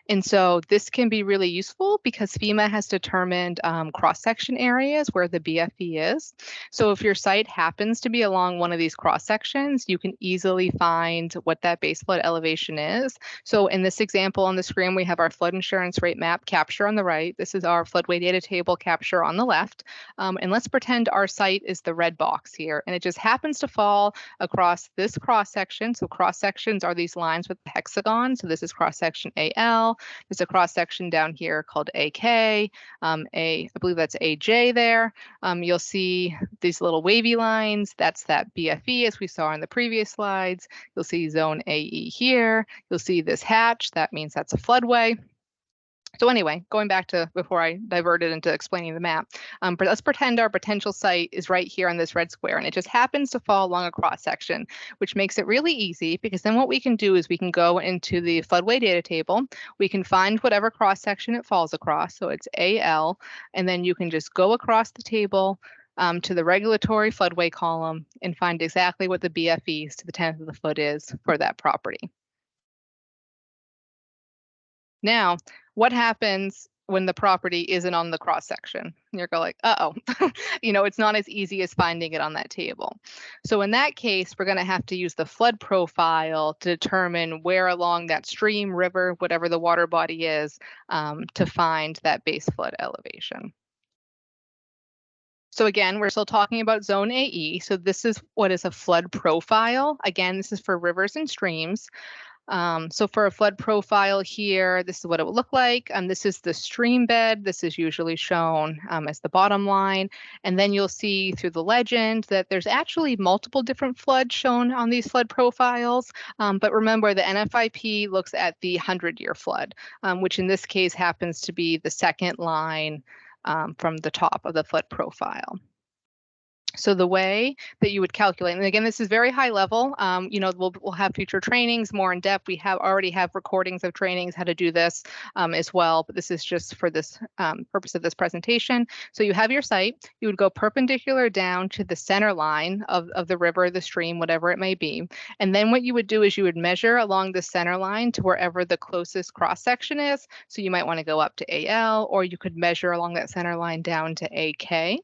And so this can be really useful because FEMA has determined cross-section areas where the BFE is. So if your site happens to be along one of these cross-sections, you can easily find what that base flood elevation is. So in this example on the screen, we have our flood insurance rate map capture on the right. This is our floodway data table capture on the left. And let's pretend our site is the red box here, and it just happens to fall across this cross-section. So cross-sections are these lines with the hexagon. So this is cross-section AL. There's a cross section down here called AK, I believe that's AJ there. You'll see these little wavy lines. That's that BFE as we saw in the previous slides. You'll see zone AE here. You'll see this hatch. That means that's a floodway. So anyway, going back to before I diverted into explaining the map, but let's pretend our potential site is right here on this red square, and it just happens to fall along a cross section, which makes it really easy because then what we can do is we can go into the floodway data table. We can find whatever cross section it falls across. So it's AL, and then you can just go across the table to the regulatory floodway column and find exactly what the BFEs to the 10th of the foot is for that property. Now, what happens when the property isn't on the cross section? You're going like, uh-oh, it's not as easy as finding it on that table. So in that case, we're going to have to use the flood profile to determine where along that stream, river, whatever the water body is, to find that base flood elevation. So again, we're still talking about zone AE. So this is what is a flood profile. Again, this is for rivers and streams. So for a flood profile here, this is what it would look like. This is the stream bed. This is usually shown as the bottom line. And then you'll see through the legend that there's actually multiple different floods shown on these flood profiles. But remember, the NFIP looks at the 100-year flood, which in this case happens to be the second line from the top of the flood profile. So the way that you would calculate, and again, this is very high level. We'll have future trainings more in depth. We already have recordings of trainings how to do this as well, but this is just for this purpose of this presentation. So you have your site. You would go perpendicular down to the center line of the river, the stream, whatever it may be. And then what you would do is you would measure along the center line to wherever the closest cross section is. So you might want to go up to AL, or you could measure along that center line down to AK.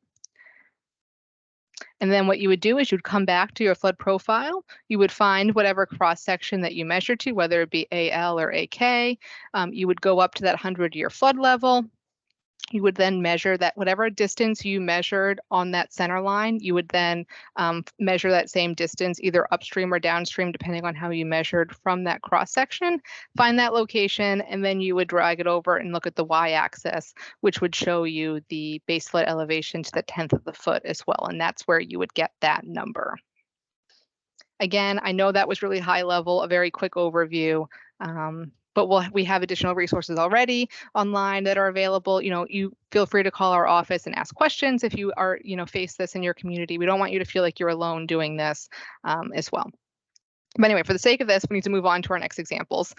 And then what you would do is you'd come back to your flood profile. You would find whatever cross section that you measured to, whether it be AL or AK. You would go up to that 100-year flood level. You would then measure that whatever distance you measured on that center line, you would then measure that same distance either upstream or downstream, depending on how you measured from that cross section. Find that location, and then you would drag it over and look at the y-axis, which would show you the base flood elevation to the 10th of the foot as well. And that's where you would get that number. Again, I know that was really high level, a very quick overview. But we have additional resources already online that are available. You feel free to call our office and ask questions if you are, face this in your community. We don't want you to feel like you're alone doing this as well. But anyway, for the sake of this, we need to move on to our next examples.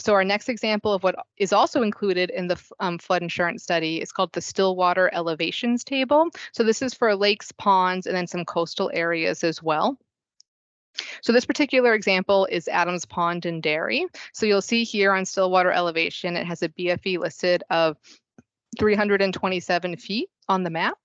So our next example of what is also included in the flood insurance study is called the Stillwater Elevations Table. So this is for lakes, ponds, and then some coastal areas as well. So this particular example is Adams Pond and Dairy. So you'll see here on Stillwater elevation, it has a BFE listed of 327 feet on the map.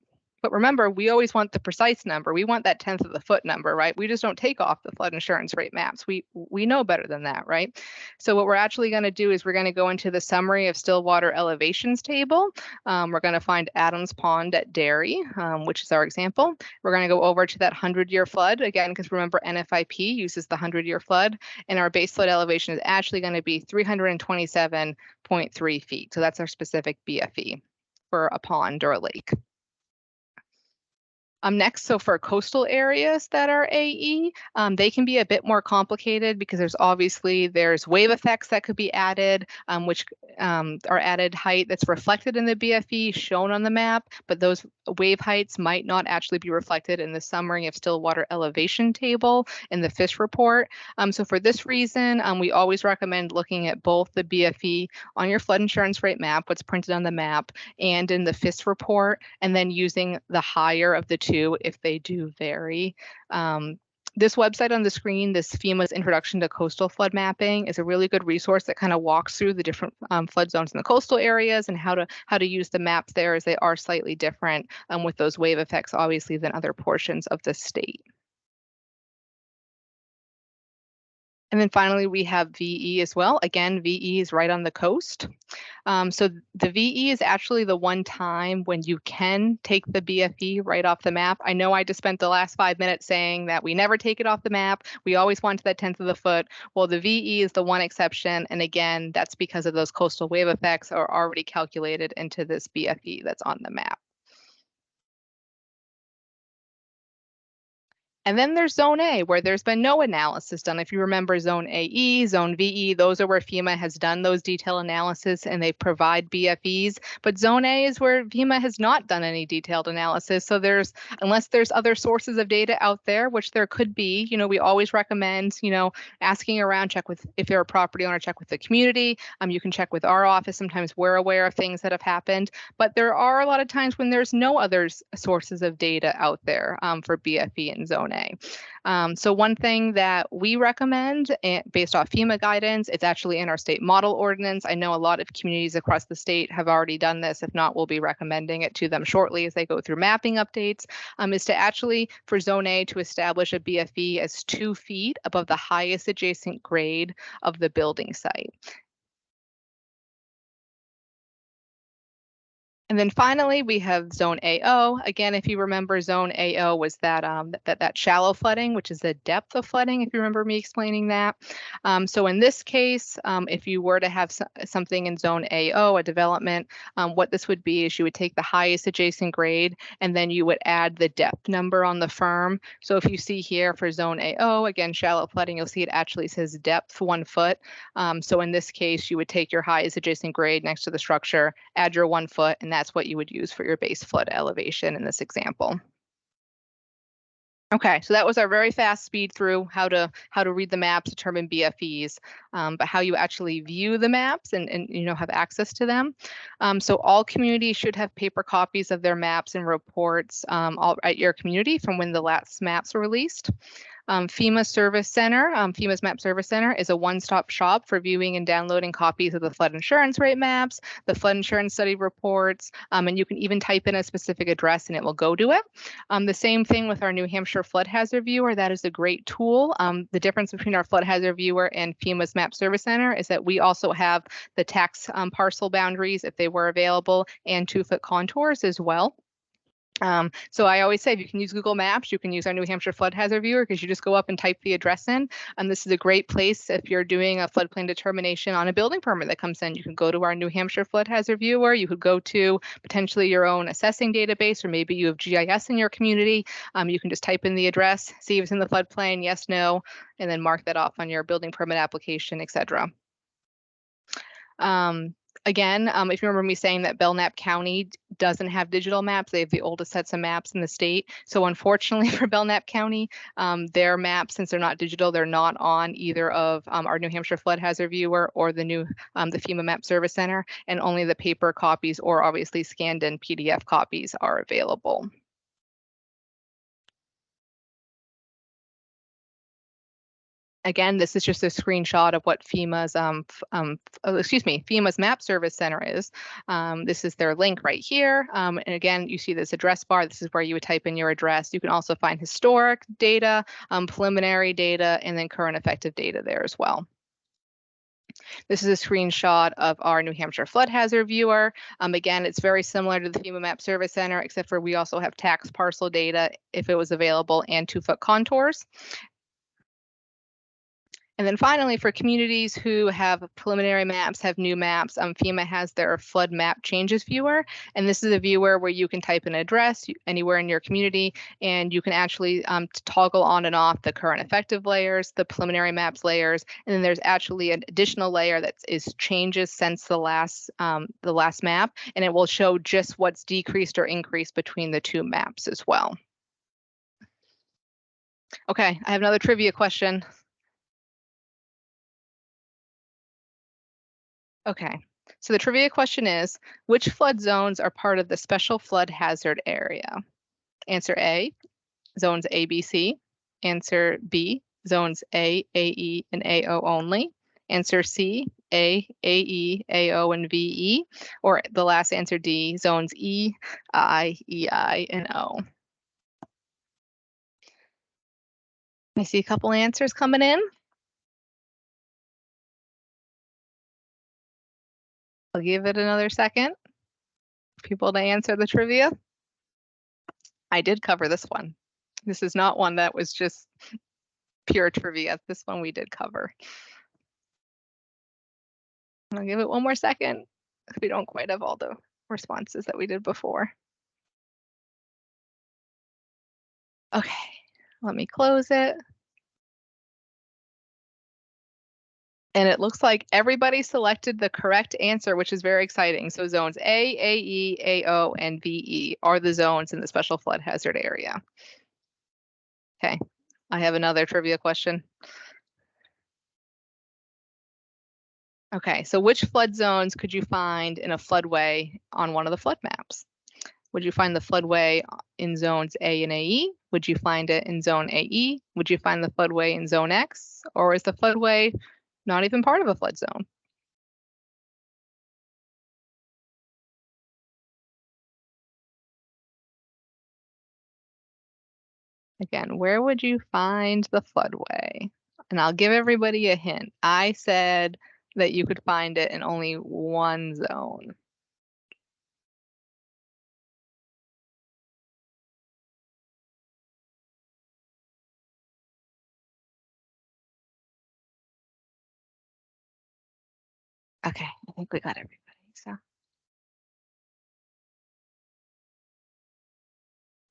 But remember, we always want the precise number. We want that 10th of the foot number, right? We just don't take off the flood insurance rate maps. We know better than that, right? So what we're actually going to do is we're going to go into the summary of Stillwater elevations table. We're going to find Adams Pond at Dairy, which is our example. We're going to go over to that 100-year flood, again, because remember, NFIP uses the 100-year flood, and our base flood elevation is actually going to be 327.3 feet. So that's our specific BFE for a pond or a lake. Next, so for coastal areas that are AE, they can be a bit more complicated because there's wave effects that could be added, which are added height that's reflected in the BFE shown on the map, but those wave heights might not actually be reflected in the summary of Stillwater elevation table in the FISH report. So for this reason, we always recommend looking at both the BFE on your flood insurance rate map, what's printed on the map, and in the FISH report, and then using the higher of the two if they do vary. This website on the screen, this FEMA's Introduction to Coastal Flood Mapping, is a really good resource that kind of walks through the different flood zones in the coastal areas and how to use the maps there, as they are slightly different with those wave effects, obviously, than other portions of the state. And then finally, we have VE as well. Again, VE is right on the coast. So the VE is actually the one time when you can take the BFE right off the map. I know I just spent the last 5 minutes saying that we never take it off the map. We always want that 10th of the foot. Well, the VE is the one exception. And again, that's because of those coastal wave effects are already calculated into this BFE that's on the map. And then there's Zone A, where there's been no analysis done. If you remember Zone AE, Zone VE, those are where FEMA has done those detailed analysis and they provide BFEs. But Zone A is where FEMA has not done any detailed analysis. So unless there's other sources of data out there, which there could be, we always recommend, asking around, if you're a property owner, check with the community. You can check with our office. Sometimes we're aware of things that have happened, but there are a lot of times when there's no other sources of data out there for BFE and Zone A. So one thing that we recommend based off FEMA guidance, it's actually in our state model ordinance. I know a lot of communities across the state have already done this. If not, we'll be recommending it to them shortly as they go through mapping updates, is to actually, for Zone A, to establish a BFE as 2 feet above the highest adjacent grade of the building site. And then finally, we have zone AO. Again, if you remember, zone AO was that that shallow flooding, which is the depth of flooding, if you remember me explaining that. So in this case, if you were to have something in zone AO, a development, what this would be is you would take the highest adjacent grade and then you would add the depth number on the firm. So if you see here for zone AO, again, shallow flooding, you'll see it actually says depth 1 foot. So in this case, you would take your highest adjacent grade next to the structure, add your 1 foot, and that's what you would use for your base flood elevation in this example. Okay, so that was our very fast speed through how to read the maps, determine BFEs, but how you actually view the maps and have access to them. So all communities should have paper copies of their maps and reports all at your community from when the last maps were released. FEMA Service Center, FEMA's Map Service Center is a one-stop shop for viewing and downloading copies of the flood insurance rate maps, the flood insurance study reports, and you can even type in a specific address and it will go to it. The same thing with our New Hampshire Flood Hazard Viewer. That is a great tool. The difference between our Flood Hazard Viewer and FEMA's Map Service Center is that we also have the tax parcel boundaries if they were available and 2-foot contours as well. So I always say if you can use Google Maps, you can use our New Hampshire Flood Hazard Viewer because you just go up and type the address in. And this is a great place if you're doing a floodplain determination on a building permit that comes in. You can go to our New Hampshire Flood Hazard Viewer. You could go to potentially your own assessing database, or maybe you have GIS in your community. You can just type in the address, see if it's in the floodplain, yes, no, and then mark that off on your building permit application, etc. Again, if you remember me saying that Belknap County doesn't have digital maps, they have the oldest sets of maps in the state. So unfortunately for Belknap County, their maps, since they're not digital, they're not on either of our New Hampshire Flood Hazard Viewer or the FEMA Map Service Center, and only the paper copies or obviously scanned in PDF copies are available. Again, this is just a screenshot of what FEMA's FEMA's Map Service Center is. This is their link right here. And again, you see this address bar. This is where you would type in your address. You can also find historic data, preliminary data, and then current effective data there as well. This is a screenshot of our New Hampshire Flood Hazard Viewer. Again, it's very similar to the FEMA Map Service Center, except for we also have tax parcel data if it was available and 2-foot contours. And then finally, for communities who have preliminary maps, have new maps, FEMA has their flood map changes viewer. And this is a viewer where you can type an address anywhere in your community, and you can actually toggle on and off the current effective layers, the preliminary maps layers, and then there's actually an additional layer that is changes since the last map, and it will show just what's decreased or increased between the two maps as well. Okay, I have another trivia question. Okay, so the trivia question is, which flood zones are part of the special flood hazard area? Answer A, zones A, B, C. Answer B, zones A, AE, and AO only. Answer C, A, AE, AO, and VE. Or the last answer D, zones E, I, EI, and O. I see a couple answers coming in. I'll give it another second for people to answer the trivia. I did cover this one. This is not one that was just pure trivia. This one we did cover. I'll give it one more second because we don't quite have all the responses that we did before. Okay, let me close it. And it looks like everybody selected the correct answer, which is very exciting. So zones A, AE, AO, and VE are the zones in the special flood hazard area. Okay, I have another trivia question. Okay, so which flood zones could you find in a floodway on one of the flood maps? Would you find the floodway in zones A and AE? Would you find it in zone AE? Would you find the floodway in zone X? Or is the floodway not even part of a flood zone? Again, where would you find the floodway? And I'll give everybody a hint. I said that you could find it in only one zone. Okay, I think we got everybody. So.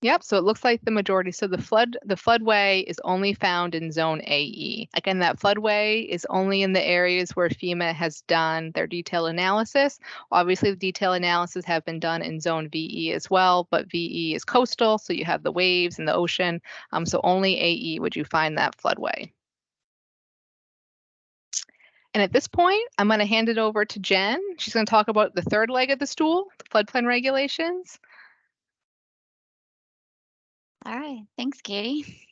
Yep, so it looks like the majority. So the floodway is only found in zone AE. Again, that floodway is only in the areas where FEMA has done their detailed analysis. Obviously, the detailed analysis have been done in zone VE as well, but VE is coastal, so you have the waves and the ocean. So only AE would you find that floodway. And at this point, I'm going to hand it over to Jen. She's going to talk about the third leg of the stool, the floodplain regulations. All right, thanks, Katie.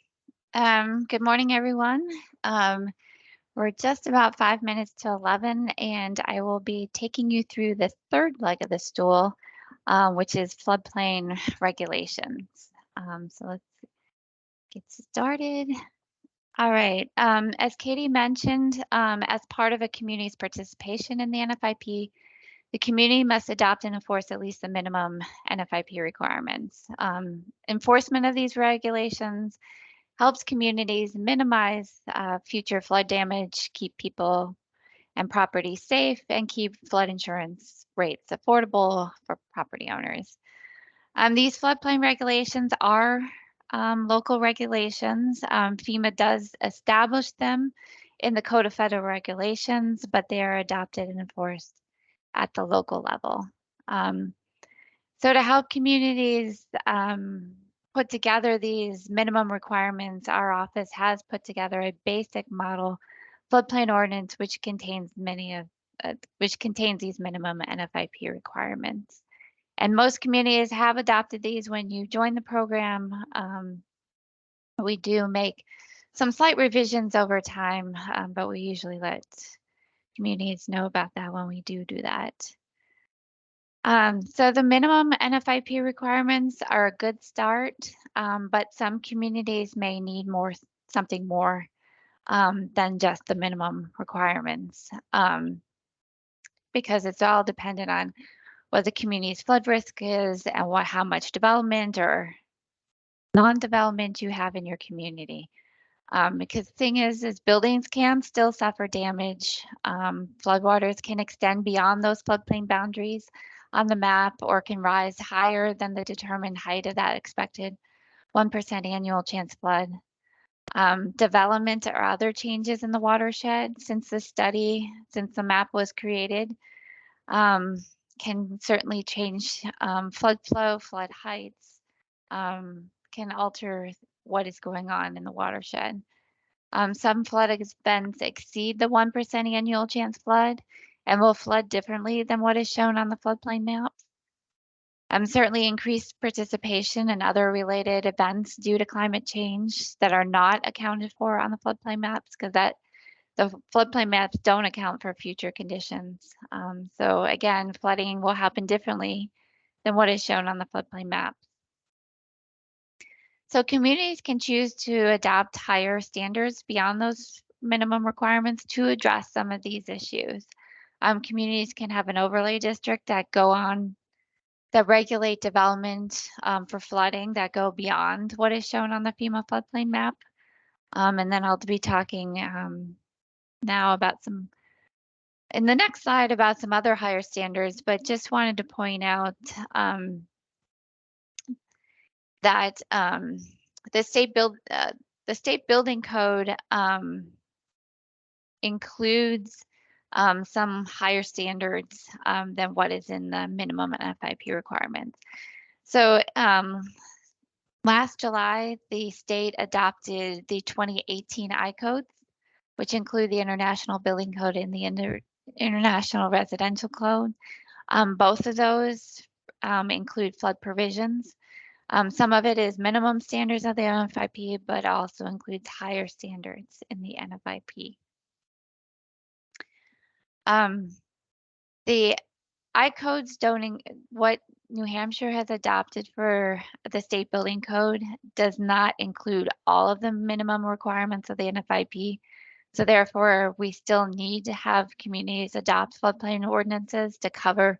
Good morning, everyone. We're just about 5 minutes to 11, and I will be taking you through the third leg of the stool, which is floodplain regulations. So let's get started. All right, as Katie mentioned, as part of a community's participation in the NFIP, the community must adopt and enforce at least the minimum NFIP requirements. Enforcement of these regulations helps communities minimize future flood damage, keep people and property safe, and keep flood insurance rates affordable for property owners. These floodplain regulations are local regulations. FEMA does establish them in the Code of Federal Regulations, but they are adopted and enforced at the local level. So to help communities put together these minimum requirements, our office has put together a basic model floodplain ordinance which contains these minimum NFIP requirements. And most communities have adopted these. When you join the program, we do make some slight revisions over time, but we usually let communities know about that when we do that. So the minimum NFIP requirements are a good start, but some communities may need something more than just the minimum requirements, because it's all dependent on what the community's flood risk is and how much development or non-development you have in your community. Because the thing is buildings can still suffer damage. Floodwaters can extend beyond those floodplain boundaries on the map or can rise higher than the determined height of that expected 1% annual chance flood. Development or other changes in the watershed since the map was created, can certainly change flood flow, flood heights, can alter what is going on in the watershed. Some flood events exceed the 1% annual chance flood and will flood differently than what is shown on the floodplain map. Certainly increased participation in other related events due to climate change that are not accounted for on the floodplain maps, because the floodplain maps don't account for future conditions. So again, flooding will happen differently than what is shown on the floodplain map. So communities can choose to adopt higher standards beyond those minimum requirements to address some of these issues. Communities can have an overlay district that regulate development for flooding that go beyond what is shown on the FEMA floodplain map. And then I'll be talking now in the next slide about some other higher standards, but just wanted to point out that the state building code includes some higher standards than what is in the minimum NFIP requirements. So last July, the state adopted the 2018 I-codes, which include the International Building Code and the International Residential Code. Both of those include flood provisions. Some of it is minimum standards of the NFIP, but also includes higher standards in the NFIP. The I-codes what New Hampshire has adopted for the state building code does not include all of the minimum requirements of the NFIP. So therefore, we still need to have communities adopt floodplain ordinances to cover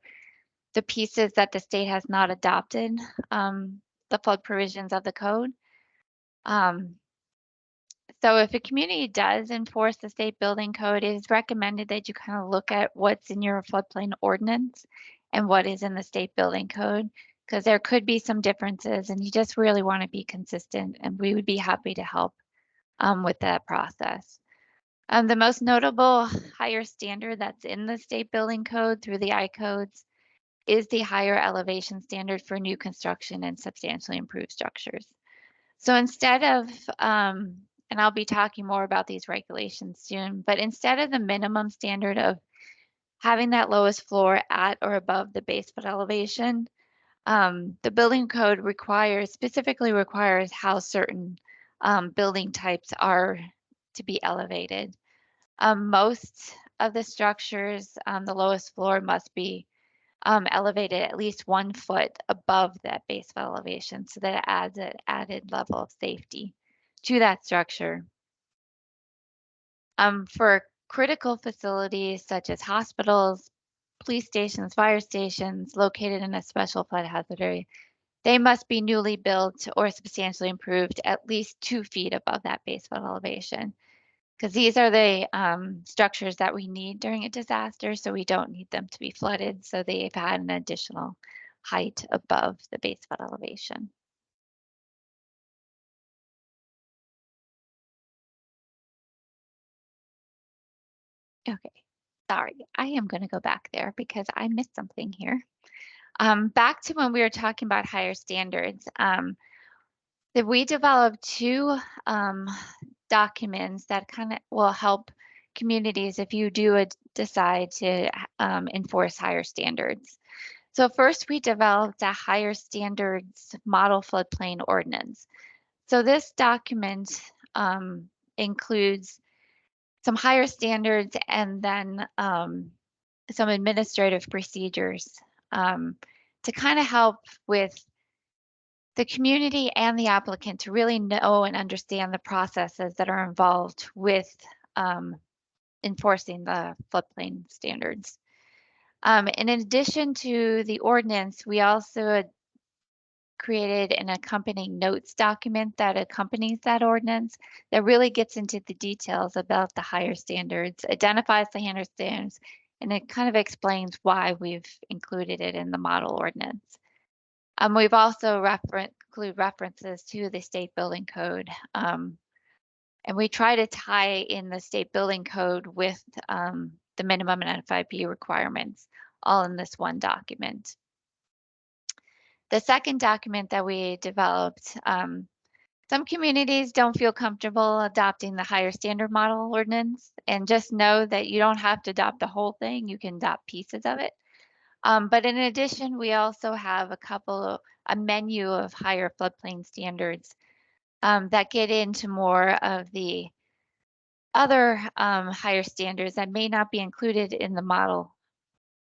the pieces that the state has not adopted, the flood provisions of the code. So if a community does enforce the state building code, it is recommended that you kind of look at what's in your floodplain ordinance and what is in the state building code, because there could be some differences and you just really want to be consistent, and we would be happy to help with that process. The most notable higher standard that's in the state building code through the I codes is the higher elevation standard for new construction and substantially improved structures. So instead of, and I'll be talking more about these regulations soon, but instead of the minimum standard of having that lowest floor at or above the base foot elevation, the building code specifically requires how certain building types are to be elevated. Most of the structures, the lowest floor must be elevated at least 1 foot above that base foot elevation, so that it adds an added level of safety to that structure. For critical facilities such as hospitals, police stations, fire stations located in a special flood hazard area, they must be newly built or substantially improved at least 2 feet above that base flood elevation, because these are the structures that we need during a disaster, so we don't need them to be flooded, so they've had an additional height above the base flood elevation. Okay, sorry, I am going to go back there because I missed something here. Back to when we were talking about higher standards, that we developed 2 documents that kind of will help communities if you do decide to enforce higher standards. So first, we developed a higher standards model floodplain ordinance. So this document includes some higher standards and then some administrative procedures to kind of help with the community and the applicant to really know and understand the processes that are involved with enforcing the floodplain standards. In addition to the ordinance, we also created an accompanying notes document that accompanies that ordinance that really gets into the details about the higher standards, identifies the higher standards, and it kind of explains why we've included it in the model ordinance. We've also include references to the state building code. And we try to tie in the state building code with the minimum and NFIP requirements, all in this one document. The second document that we developed, some communities don't feel comfortable adopting the higher standard model ordinance, and just know that you don't have to adopt the whole thing, you can adopt pieces of it. But in addition, we also have a menu of higher floodplain standards that get into more of the other higher standards that may not be included in the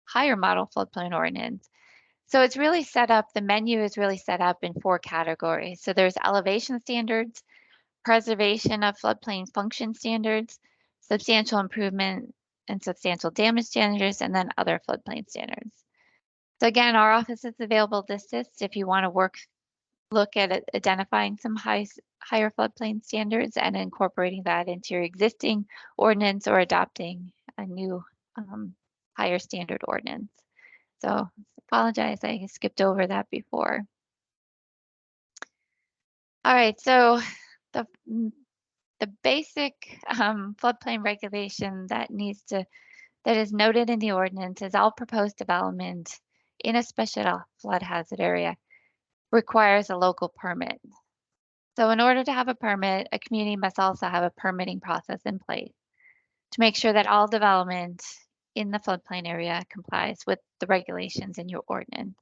higher model floodplain ordinance. So it's really set up, the menu is really set up in 4 categories. So there's elevation standards, preservation of floodplain function standards, substantial improvement and substantial damage standards, and then other floodplain standards. So again, our office is available to assist if you want to look at identifying some higher floodplain standards and incorporating that into your existing ordinance or adopting a new higher standard ordinance. So apologize, I skipped over that before. All right, so the basic floodplain regulation that is noted in the ordinance is all proposed development in a special flood hazard area requires a local permit. So in order to have a permit, a community must also have a permitting process in place to make sure that all development in the floodplain area complies with the regulations in your ordinance.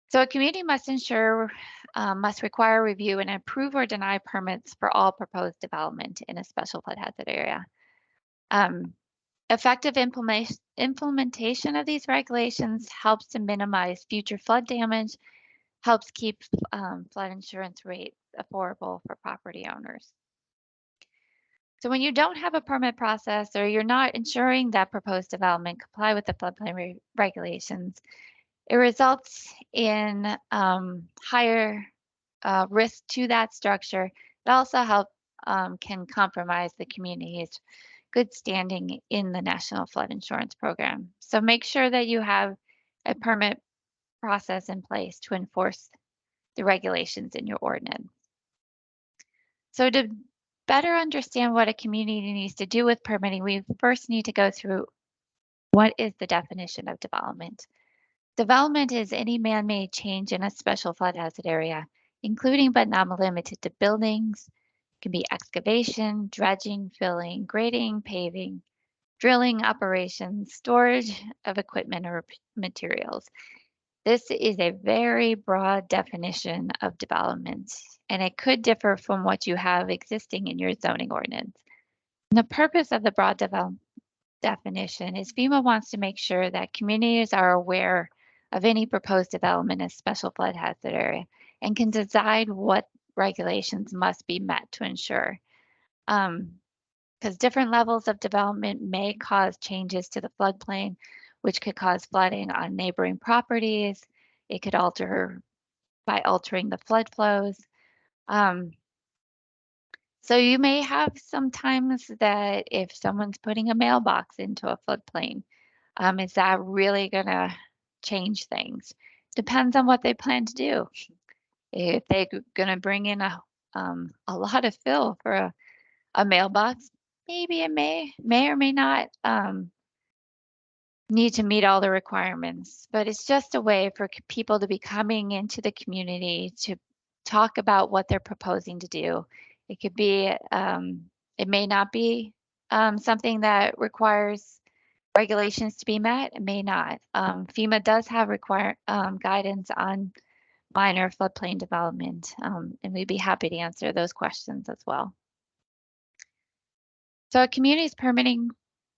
So a community must require review and approve or deny permits for all proposed development in a special flood hazard area. Effective implementation of these regulations helps to minimize future flood damage, helps keep flood insurance rates affordable for property owners. So when you don't have a permit process or you're not ensuring that proposed development comply with the floodplain regulations, it results in higher risk to that structure. It also can compromise the community's good standing in the National Flood Insurance Program. So make sure that you have a permit process in place to enforce the regulations in your ordinance. So to better understand what a community needs to do with permitting, we first need to go through what is the definition of development. Development is any man-made change in a special flood hazard area, including but not limited to buildings, can be excavation, dredging, filling, grading, paving, drilling operations, storage of equipment or materials. This is a very broad definition of development, and it could differ from what you have existing in your zoning ordinance. And the purpose of the broad definition is FEMA wants to make sure that communities are aware of any proposed development in a special flood hazard area and can decide what regulations must be met to ensure. Because different levels of development may cause changes to the floodplain, which could cause flooding on neighboring properties. It could alter by altering the flood flows. So you may have sometimes that if someone's putting a mailbox into a floodplain, is that really gonna change things? Depends on what they plan to do. If they're gonna bring in a lot of fill for a mailbox, maybe it may or may not need to meet all the requirements, but it's just a way for people to be coming into the community to talk about what they're proposing to do. It could be, it may not be something that requires regulations to be met. It may not. FEMA does have guidance on minor floodplain development, and we'd be happy to answer those questions as well. So a community's permitting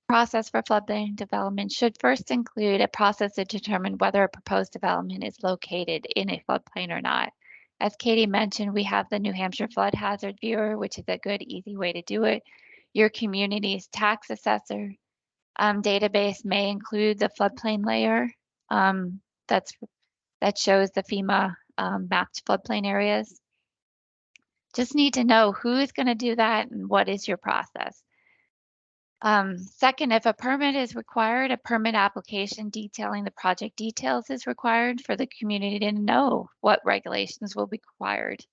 process for floodplain development should first include a process to determine whether a proposed development is located in a floodplain or not. As Katie mentioned, we have the New Hampshire Flood Hazard Viewer, which is a good, easy way to do it. Your community's tax assessor database may include the floodplain layer that shows the FEMA mapped floodplain areas. Just need to know who is going to do that and what is your process. Second, if a permit is required, a permit application detailing the project details is required for the community to know what regulations will be required.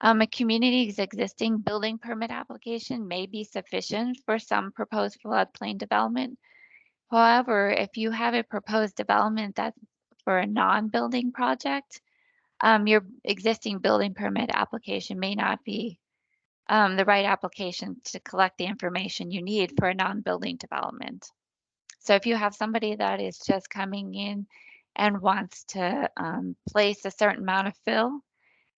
A community's existing building permit application may be sufficient for some proposed floodplain development. However, if you have a proposed development that's for a non-building project, your existing building permit application may not be the right application to collect the information you need for a non-building development. So if you have somebody that is just coming in and wants to place a certain amount of fill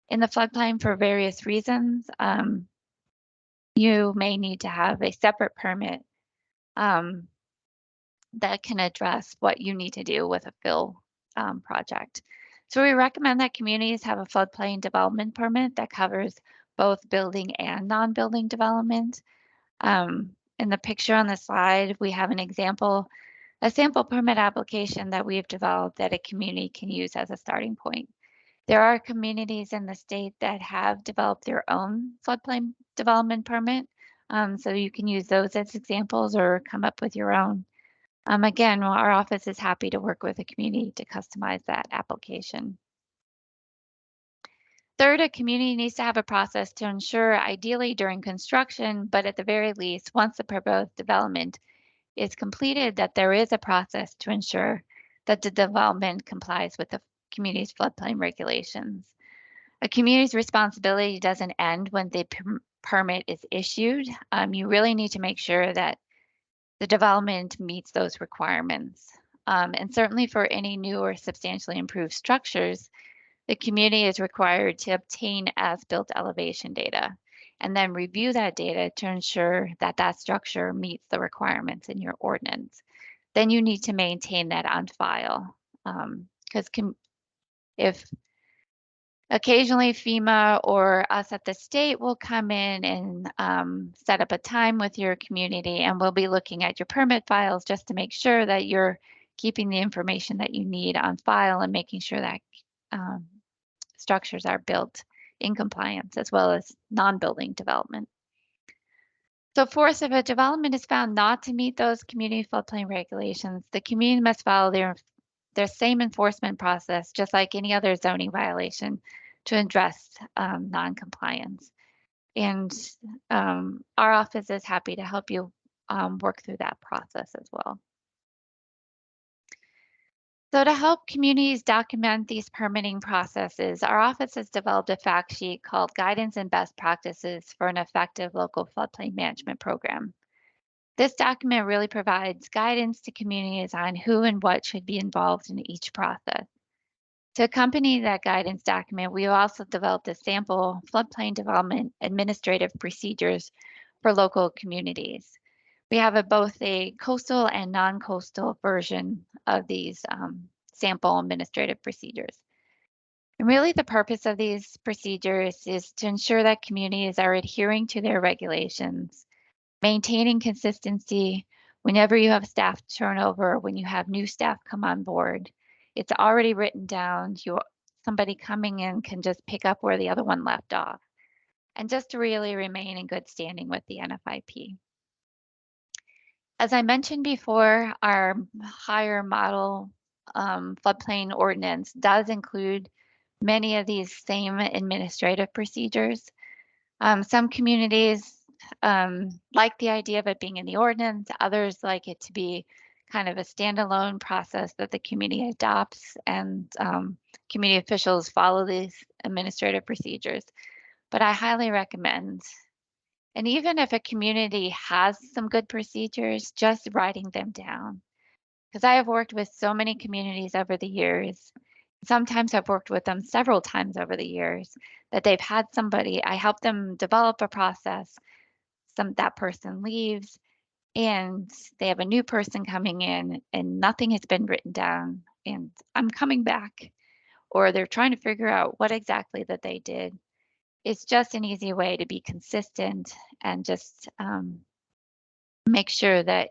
in the floodplain for various reasons, you may need to have a separate permit that can address what you need to do with a fill project. So we recommend that communities have a floodplain development permit that covers both building and non-building development. In the picture on the slide, we have a sample permit application that we've developed that a community can use as a starting point. There are communities in the state that have developed their own floodplain development permit. So you can use those as examples or come up with your own. Again, our office is happy to work with the community to customize that application. Third, a community needs to have a process to ensure, ideally during construction, but at the very least, once the proposed development is completed, that there is a process to ensure that the development complies with the community's floodplain regulations. A community's responsibility doesn't end when the permit is issued. You really need to make sure that the development meets those requirements. And certainly for any new or substantially improved structures, the community is required to obtain as-built elevation data and then review that data to ensure that that structure meets the requirements in your ordinance. Then you need to maintain that on file. Because if occasionally FEMA or us at the state will come in and set up a time with your community, and we'll be looking at your permit files just to make sure that you're keeping the information that you need on file and making sure that structures are built in compliance as well as non-building development. So fourth, if a development is found not to meet those community floodplain regulations, the community must follow their same enforcement process, just like any other zoning violation, to address non-compliance. And our office is happy to help you work through that process as well. So to help communities document these permitting processes, our office has developed a fact sheet called Guidance and Best Practices for an Effective Local Floodplain Management Program. This document really provides guidance to communities on who and what should be involved in each process. To accompany that guidance document, we have also developed a sample floodplain development administrative procedures for local communities. We have both a coastal and non-coastal version of these sample administrative procedures. And really the purpose of these procedures is to ensure that communities are adhering to their regulations, maintaining consistency whenever you have staff turnover, when you have new staff come on board. It's already written down. Somebody coming in can just pick up where the other one left off. And just to really remain in good standing with the NFIP. As I mentioned before, our higher model floodplain ordinance does include many of these same administrative procedures. Some communities like the idea of it being in the ordinance, others like it to be kind of a standalone process that the community adopts, and community officials follow these administrative procedures. But I highly recommend, and even if a community has some good procedures, just writing them down. Because I have worked with so many communities over the years. Sometimes I've worked with them several times over the years that they've had somebody, I help them develop a process, that person leaves, and they have a new person coming in and nothing has been written down, and I'm coming back, or they're trying to figure out what exactly that they did. It's just an easy way to be consistent and just make sure that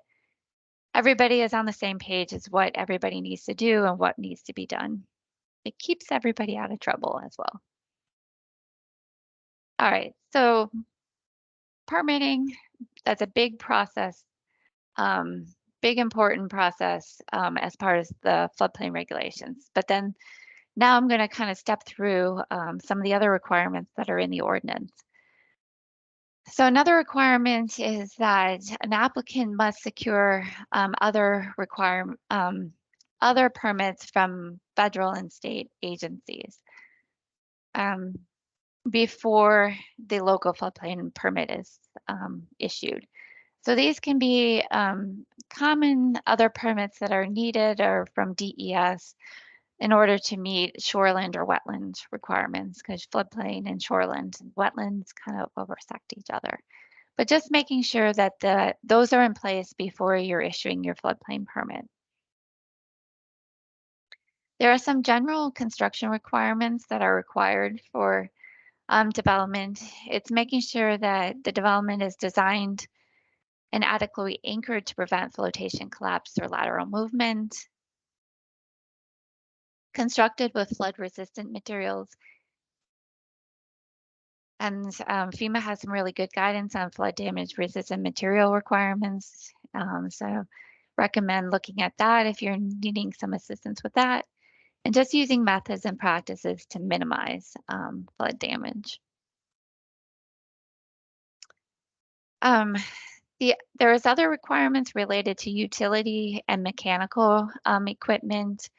everybody is on the same page as what everybody needs to do and what needs to be done. It keeps everybody out of trouble as well. All right, so permitting, that's a big process, um, big important process as part of the floodplain regulations. But then now I'm going to kind of step through some of the other requirements that are in the ordinance. So another requirement is that an applicant must secure other permits from federal and state agencies before the local floodplain permit is issued. So these can be common other permits that are needed or from DES in order to meet shoreland or wetland requirements, because floodplain and shoreland and wetlands kind of intersect each other. But just making sure that those are in place before you're issuing your floodplain permit. There are some general construction requirements that are required for development. It's making sure that the development is designed and adequately anchored to prevent flotation, collapse, or lateral movement. Constructed with flood-resistant materials. And FEMA has some really good guidance on flood damage resistant material requirements. So recommend looking at that if you're needing some assistance with that. And just using methods and practices to minimize flood damage. There is other requirements related to utility and mechanical equipment,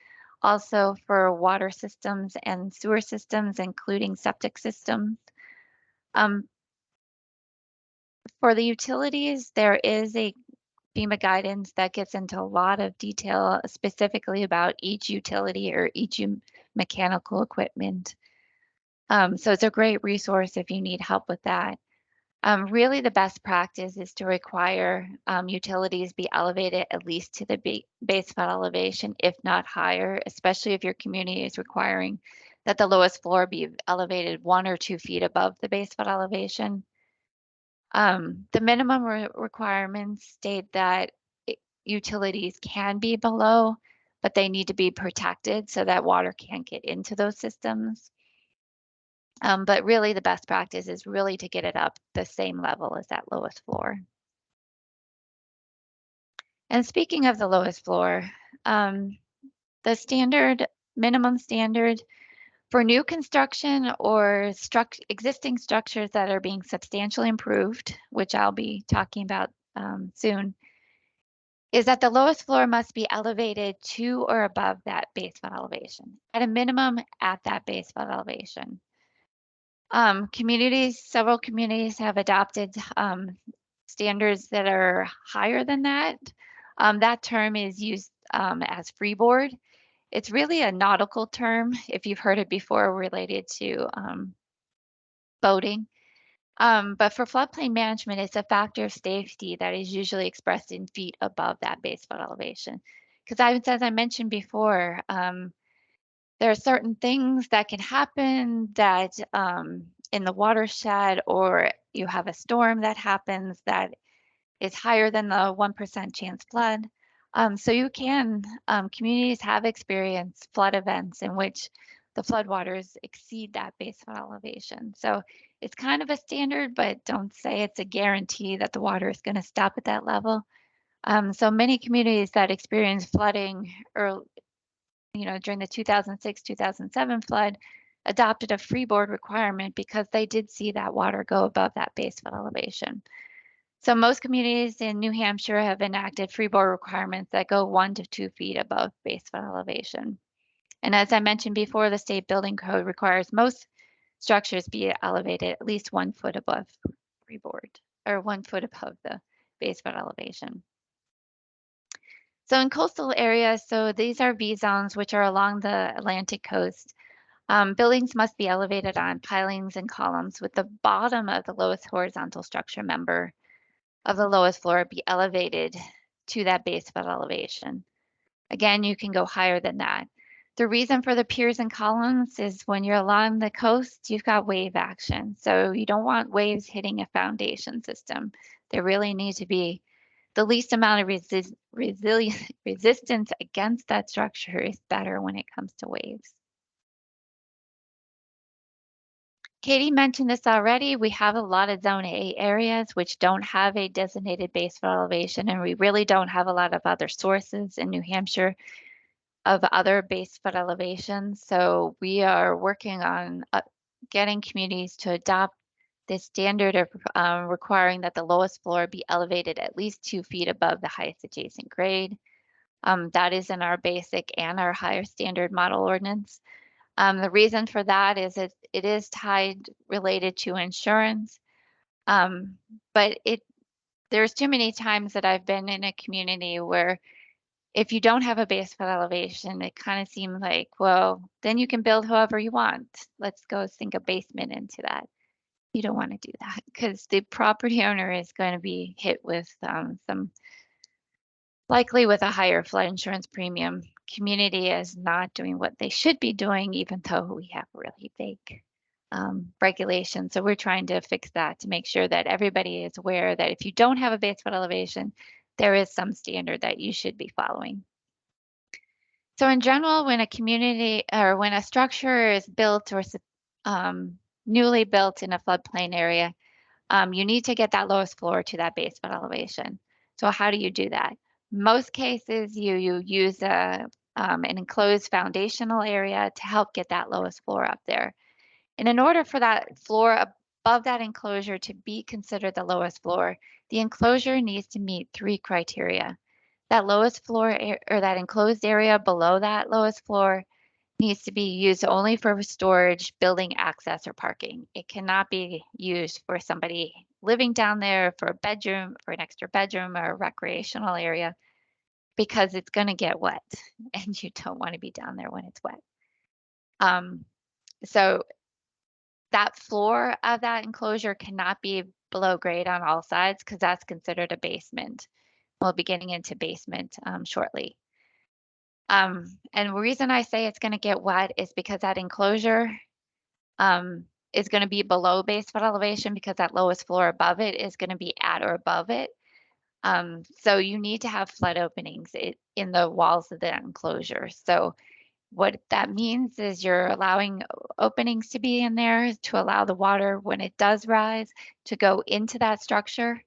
also for water systems and sewer systems, including septic systems. For the utilities, there is a FEMA guidance that gets into a lot of detail specifically about each utility or each mechanical equipment. So it's a great resource if you need help with that. Really, the best practice is to require utilities be elevated at least to the base flood elevation, if not higher, especially if your community is requiring that the lowest floor be elevated 1 or 2 feet above the base flood elevation. The minimum requirements state that utilities can be below, but they need to be protected so that water can't get into those systems. But really the best practice is really to get it up the same level as that lowest floor. And speaking of the lowest floor, the standard, minimum standard for new construction or existing structures that are being substantially improved, which I'll be talking about soon, is that the lowest floor must be elevated to or above that base flood elevation, at a minimum at that base flood elevation. Several communities have adopted standards that are higher than that. That term is used as freeboard. It's really a nautical term, if you've heard it before, related to boating. But for floodplain management, it's a factor of safety that is usually expressed in feet above that base flood elevation. Because as I mentioned before, there are certain things that can happen that in the watershed, or you have a storm that happens that is higher than the 1% chance flood. So communities have experienced flood events in which the floodwaters exceed that base flood elevation. So it's kind of a standard, but don't say it's a guarantee that the water is going to stop at that level. So many communities that experience flooding during the 2006, 2007 flood adopted a freeboard requirement because they did see that water go above that base flood elevation. So most communities in New Hampshire have enacted freeboard requirements that go 1 to 2 feet above base flood elevation. And as I mentioned before, the state building code requires most structures be elevated at least 1 foot above freeboard, or 1 foot above the base flood elevation. So in coastal areas, so these are V zones, which are along the Atlantic coast. Buildings must be elevated on pilings and columns, with the bottom of the lowest horizontal structure member of the lowest floor be elevated to that base flood elevation. Again, you can go higher than that. The reason for the piers and columns is when you're along the coast, you've got wave action. So you don't want waves hitting a foundation system. There really needs to be the least amount of resistance against that structure is better when it comes to waves. Katie mentioned this already. We have a lot of Zone A areas which don't have a designated base flood elevation, and we really don't have a lot of other sources in New Hampshire of other base flood elevations. So we are working on getting communities to adopt this standard of requiring that the lowest floor be elevated at least 2 feet above the highest adjacent grade. That is in our basic and our higher standard model ordinance. The reason for that is it is related to insurance, but there's too many times that I've been in a community where if you don't have a base flood elevation, it kind of seems like, well, then you can build however you want. Let's go sink a basement into that. You don't want to do that because the property owner is going to be hit with likely with a higher flood insurance premium. Community is not doing what they should be doing, even though we have really vague regulations. So we're trying to fix that to make sure that everybody is aware that if you don't have a base flood elevation, there is some standard that you should be following. So in general, when a community or when a structure is built or newly built in a floodplain area, you need to get that lowest floor to that base flood elevation. So how do you do that? Most cases, you use an enclosed foundational area to help get that lowest floor up there. And in order for that floor above that enclosure to be considered the lowest floor, the enclosure needs to meet 3 criteria. That lowest floor or that enclosed area below that lowest floor needs to be used only for storage, building access, or parking. It cannot be used for somebody living down there for a bedroom, for an extra bedroom, or a recreational area, because it's going to get wet and you don't want to be down there when it's wet. So that floor of that enclosure cannot be below grade on all sides because that's considered a basement. We'll be getting into basement shortly. And the reason I say it's going to get wet is because that enclosure is going to be below base flood elevation because that lowest floor above it is going to be at or above it. So you need to have flood openings in the walls of the enclosure. So what that means is you're allowing openings to be in there to allow the water when it does rise to go into that structure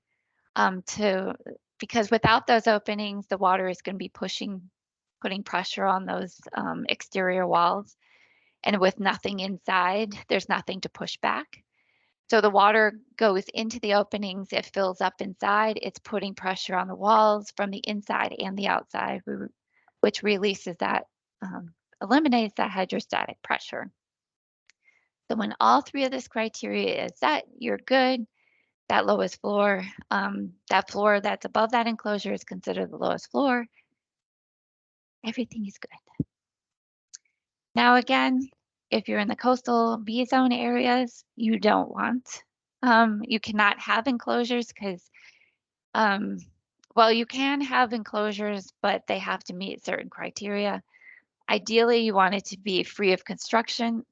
because without those openings, the water is going to be putting pressure on those exterior walls. And with nothing inside, there's nothing to push back. So the water goes into the openings, it fills up inside, it's putting pressure on the walls from the inside and the outside, which releases that, eliminates that hydrostatic pressure. So when all three of this criteria is set, you're good. That lowest floor, that floor that's above that enclosure is considered the lowest floor. Everything is good. Now again, if you're in the coastal B zone areas, you don't want, you cannot have enclosures because, well, you can have enclosures, but they have to meet certain criteria. Ideally, you want it to be free of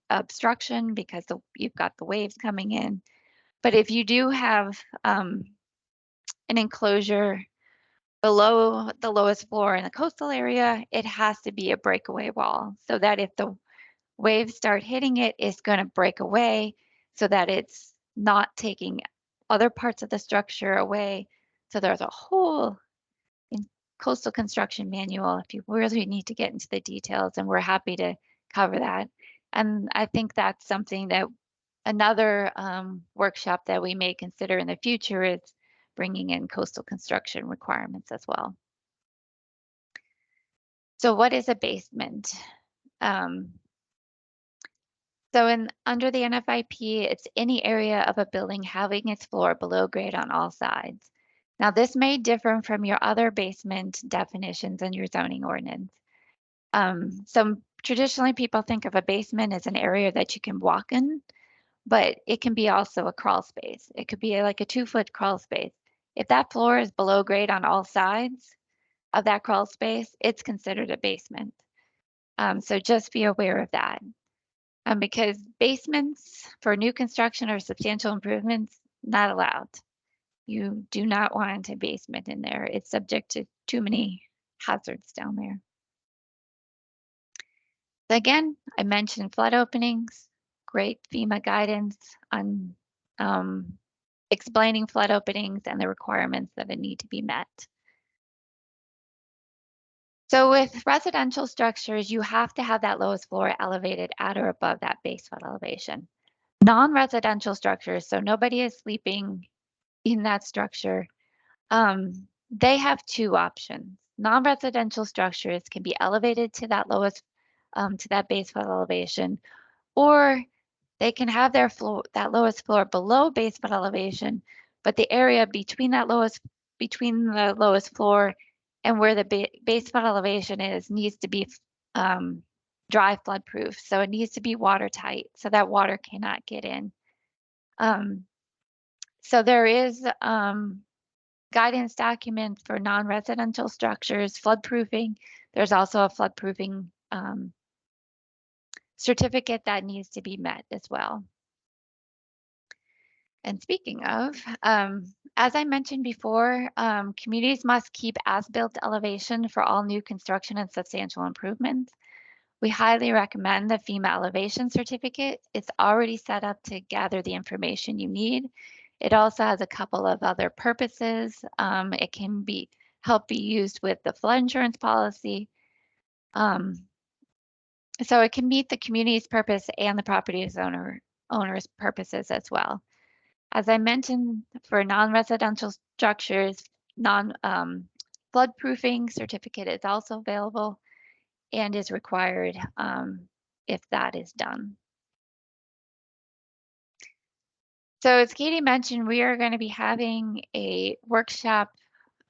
obstruction because you've got the waves coming in. But if you do have an enclosure below the lowest floor in the coastal area, it has to be a breakaway wall so that if the waves start hitting it, it's going to break away so that it's not taking other parts of the structure away. So there's a whole coastal construction manual if you really need to get into the details, and we're happy to cover that. And I think that's something that another workshop that we may consider in the future is bringing in coastal construction requirements as well. So what is a basement? So under the NFIP, it's any area of a building having its floor below grade on all sides. Now, this may differ from your other basement definitions in your zoning ordinance. So traditionally, people think of a basement as an area that you can walk in, but it can be also a crawl space. It could be like a 2-foot crawl space. If that floor is below grade on all sides of that crawl space, it's considered a basement. So just be aware of that. Because basements for new construction or substantial improvements, not allowed. You do not want a basement in there. It's subject to too many hazards down there. So again, I mentioned flood openings, great FEMA guidance on explaining flood openings and the requirements that need to be met. So with residential structures, you have to have that lowest floor elevated at or above that base flood elevation. Non-residential structures, so nobody is sleeping in that structure, they have two options. Non-residential structures can be elevated to that to that base flood elevation, or they can have their that lowest floor below base flood elevation, but the area between the lowest floor and where the base flood elevation is needs to be dry flood proof. So it needs to be watertight so that water cannot get in. So there is guidance document for non-residential structures, floodproofing. There's also a floodproofing certificate that needs to be met as well. And speaking of, as I mentioned before, communities must keep as-built elevation for all new construction and substantial improvements. We highly recommend the FEMA elevation certificate. It's already set up to gather the information you need. It also has a couple of other purposes. It can help be used with the flood insurance policy. So it can meet the community's purpose and the property owner's purposes as well. As I mentioned, for non-residential structures, flood-proofing certificate is also available and is required if that is done. So as Katie mentioned, we are going to be having a workshop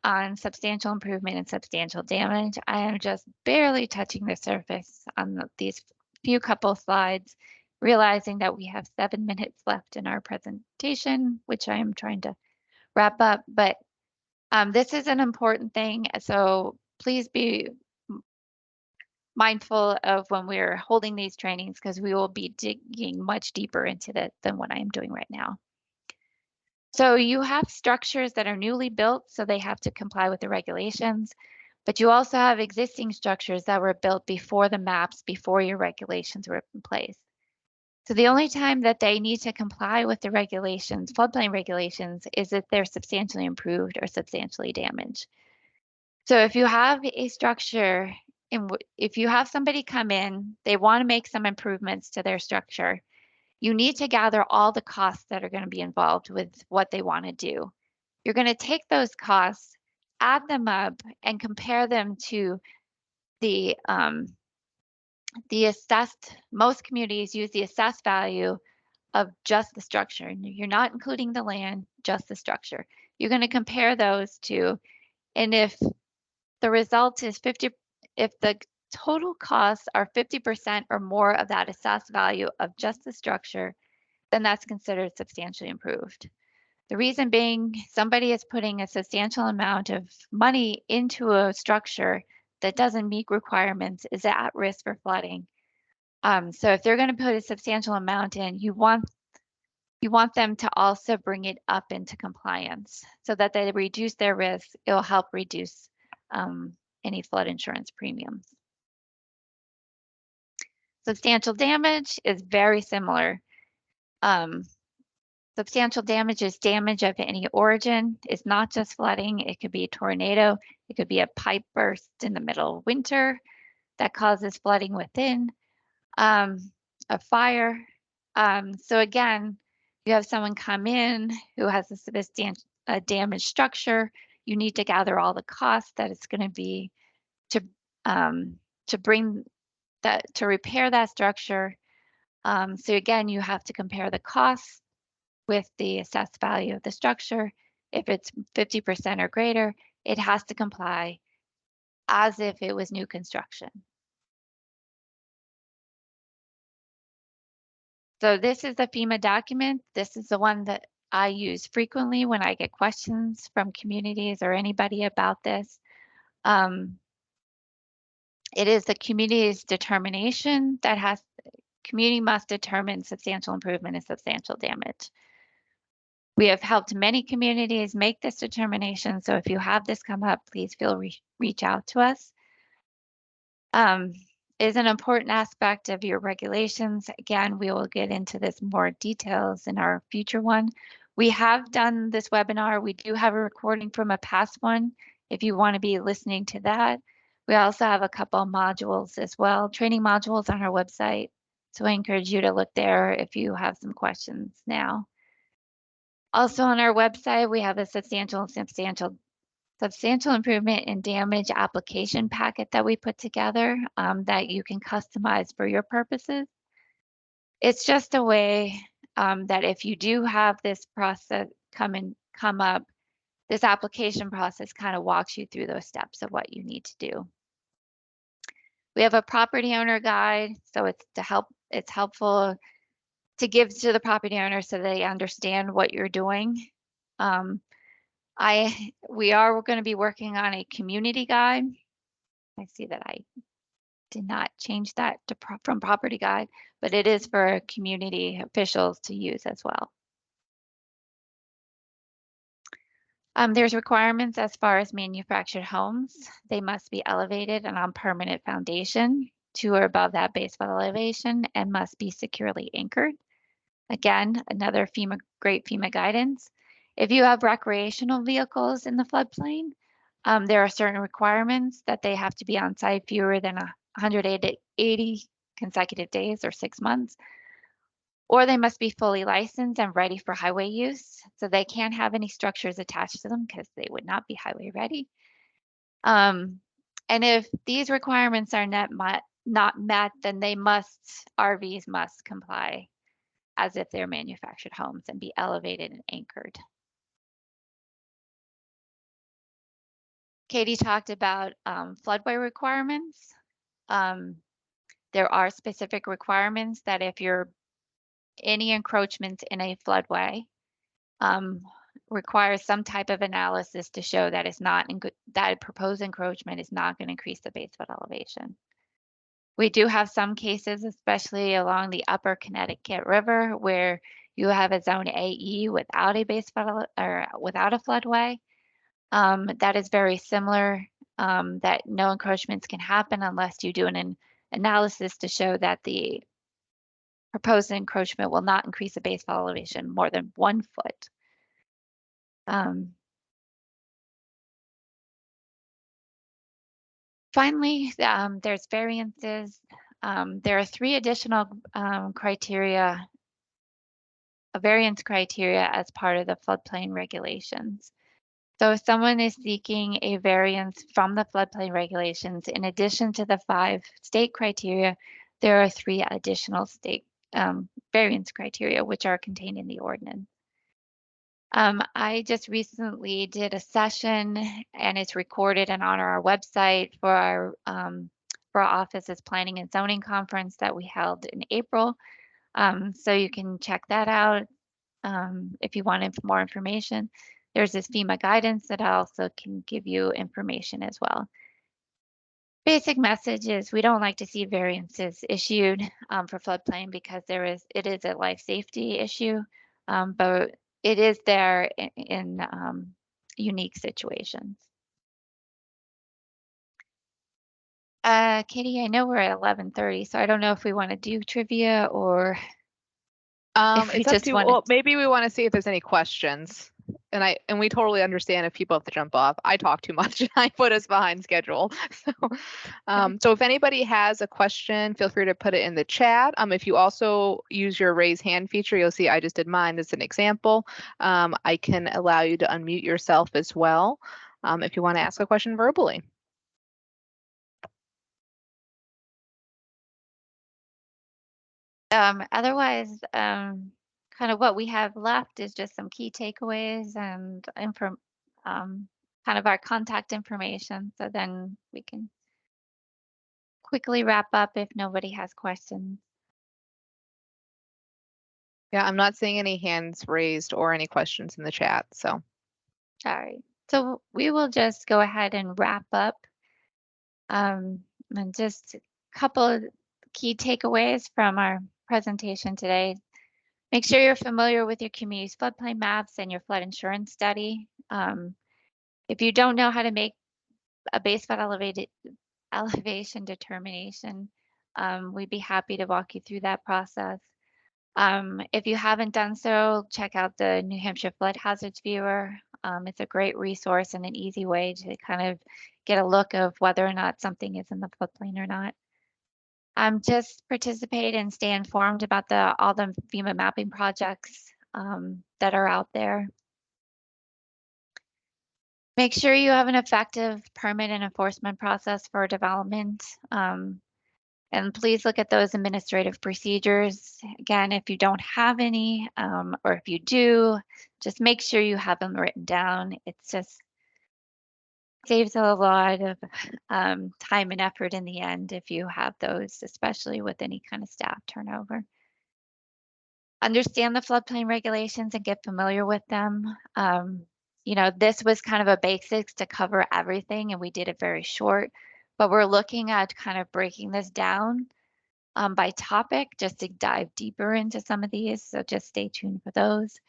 on substantial improvement and substantial damage. I am just barely touching the surface on these few couple slides, realizing that we have 7 minutes left in our presentation, which I am trying to wrap up. But this is an important thing, so please be mindful of when we're holding these trainings, because we will be digging much deeper into that than what I am doing right now. So you have structures that are newly built, so they have to comply with the regulations, but you also have existing structures that were built before the maps, before your regulations were in place. So the only time that they need to comply with the regulations, floodplain regulations, is if they're substantially improved or substantially damaged. So if you have a structure if you have somebody come in, they want to make some improvements to their structure, you need to gather all the costs that are going to be involved with what they want to do. You're going to take those costs, add them up, and compare them to the assessed. Most communities use the assessed value of just the structure. And you're not including the land, just the structure. You're going to compare those two. And if the result is if the total costs are 50% or more of that assessed value of just the structure, then that's considered substantially improved. The reason being, somebody is putting a substantial amount of money into a structure that doesn't meet requirements, is at risk for flooding. So if they're going to put a substantial amount in, you want them to also bring it up into compliance so that they reduce their risk. It'll help reduce any flood insurance premiums. Substantial damage is very similar. Substantial damage is damage of any origin. It's not just flooding. It could be a tornado. It could be a pipe burst in the middle of winter that causes flooding within, a fire. So again, you have someone come in who has a damaged structure. You need to gather all the costs that it's going to be to bring that to repair that structure. So again, you have to compare the costs with the assessed value of the structure. If it's 50% or greater, it has to comply as if it was new construction. So this is the FEMA document. This is the one that I use frequently when I get questions from communities or anybody about this. It is the community's determination that community must determine substantial improvement and substantial damage. We have helped many communities make this determination. So if you have this come up, please reach out to us. Is an important aspect of your regulations. Again, we will get into this more details in our future one. We have done this webinar. We do have a recording from a past one if you want to be listening to that. We also have a couple of modules as well, training modules on our website. So I encourage you to look there if you have some questions now. Also on our website, we have a substantial improvement in damage application packet that we put together that you can customize for your purposes. It's just a way that if you do have this process come up, this application process kind of walks you through those steps of what you need to do. We have a property owner guide, so it's helpful to give to the property owner so they understand what you're doing. We are going to be working on a community guide. I see that I did not change that from property guide, but it is for community officials to use as well. There's requirements as far as manufactured homes. They must be elevated and on permanent foundation to or above that base flood elevation and must be securely anchored. Again, another great FEMA guidance. If you have recreational vehicles in the floodplain, there are certain requirements that they have to be on site fewer than 180 consecutive days or 6 months, or they must be fully licensed and ready for highway use. So they can't have any structures attached to them because they would not be highway ready. And if these requirements are not met, then RVs must comply as if they're manufactured homes and be elevated and anchored. Katie talked about floodway requirements. There are specific requirements that if you're any encroachments in a floodway requires some type of analysis to show that that proposed encroachment is not going to increase the base flood elevation. We do have some cases, especially along the upper Connecticut River, where you have a zone AE without a base flood or without a floodway. That is very similar, that no encroachments can happen unless you do an analysis to show that the proposed encroachment will not increase the base flood elevation more than 1 foot. Finally, there's variances. There are 3 additional criteria, a variance criteria as part of the floodplain regulations. So if someone is seeking a variance from the floodplain regulations, in addition to the 5 state criteria, there are 3 additional state variance criteria, which are contained in the ordinance. I just recently did a session, and it's recorded and on our website for our office's planning and zoning conference that we held in April. So you can check that out if you want more information. There's this FEMA guidance that also can give you information as well. Basic message is we don't like to see variances issued for floodplain because it is a life safety issue, but it is there in unique situations. Katie, I know we're at 11:30, so I don't know if we want to do trivia or if we It's up just to you. want Well, maybe we want to see if there's any questions. And we totally understand if people have to jump off. I talk too much and I put us behind schedule. So if anybody has a question, feel free to put it in the chat. If you also use your raise hand feature, you'll see I just did mine as an example. I can allow you to unmute yourself as well if you want to ask a question verbally. Otherwise, kind of what we have left is just some key takeaways and kind of our contact information. So then we can quickly wrap up if nobody has questions. Yeah, I'm not seeing any hands raised or any questions in the chat. So, all right. So we will just go ahead and wrap up. And just a couple of key takeaways from our presentation today. Make sure you're familiar with your community's floodplain maps and your flood insurance study. If you don't know how to make a base flood elevation determination, we'd be happy to walk you through that process. If you haven't done so, check out the New Hampshire Flood Hazards Viewer. It's a great resource and an easy way to kind of get a look of whether or not something is in the floodplain or not. Just participate and stay informed about all the FEMA mapping projects that are out there. Make sure you have an effective permit and enforcement process for development. And please look at those administrative procedures. Again, if you don't have any, or if you do, just make sure you have them written down. It's just saves a lot of time and effort in the end if you have those, especially with any kind of staff turnover. Understand the floodplain regulations and get familiar with them. You know, this was kind of a basics to cover everything, and we did it very short, but we're looking at kind of breaking this down by topic just to dive deeper into some of these. So just stay tuned for those.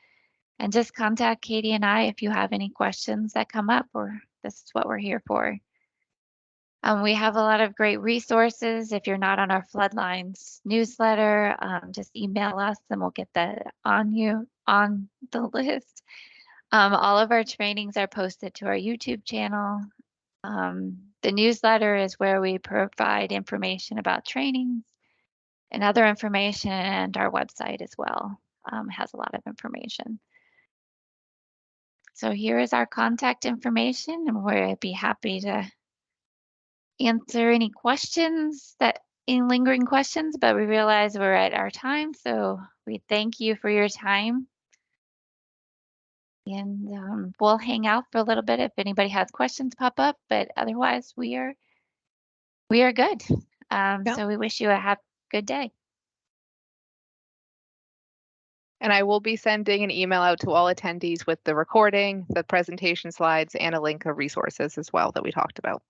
And just contact Katie and I if you have any questions that come up, or this is what we're here for. We have a lot of great resources. If you're not on our Floodlines newsletter, just email us and we'll get that on the list. All of our trainings are posted to our YouTube channel. The newsletter is where we provide information about trainings and other information, and our website as well has a lot of information. So here is our contact information, and we'll be happy to answer any lingering questions, but we realize we're at our time, so we thank you for your time. And we'll hang out for a little bit if anybody has questions pop up, but otherwise we are good. So we wish you a good day. And I will be sending an email out to all attendees with the recording, the presentation slides, and a link of resources as well that we talked about.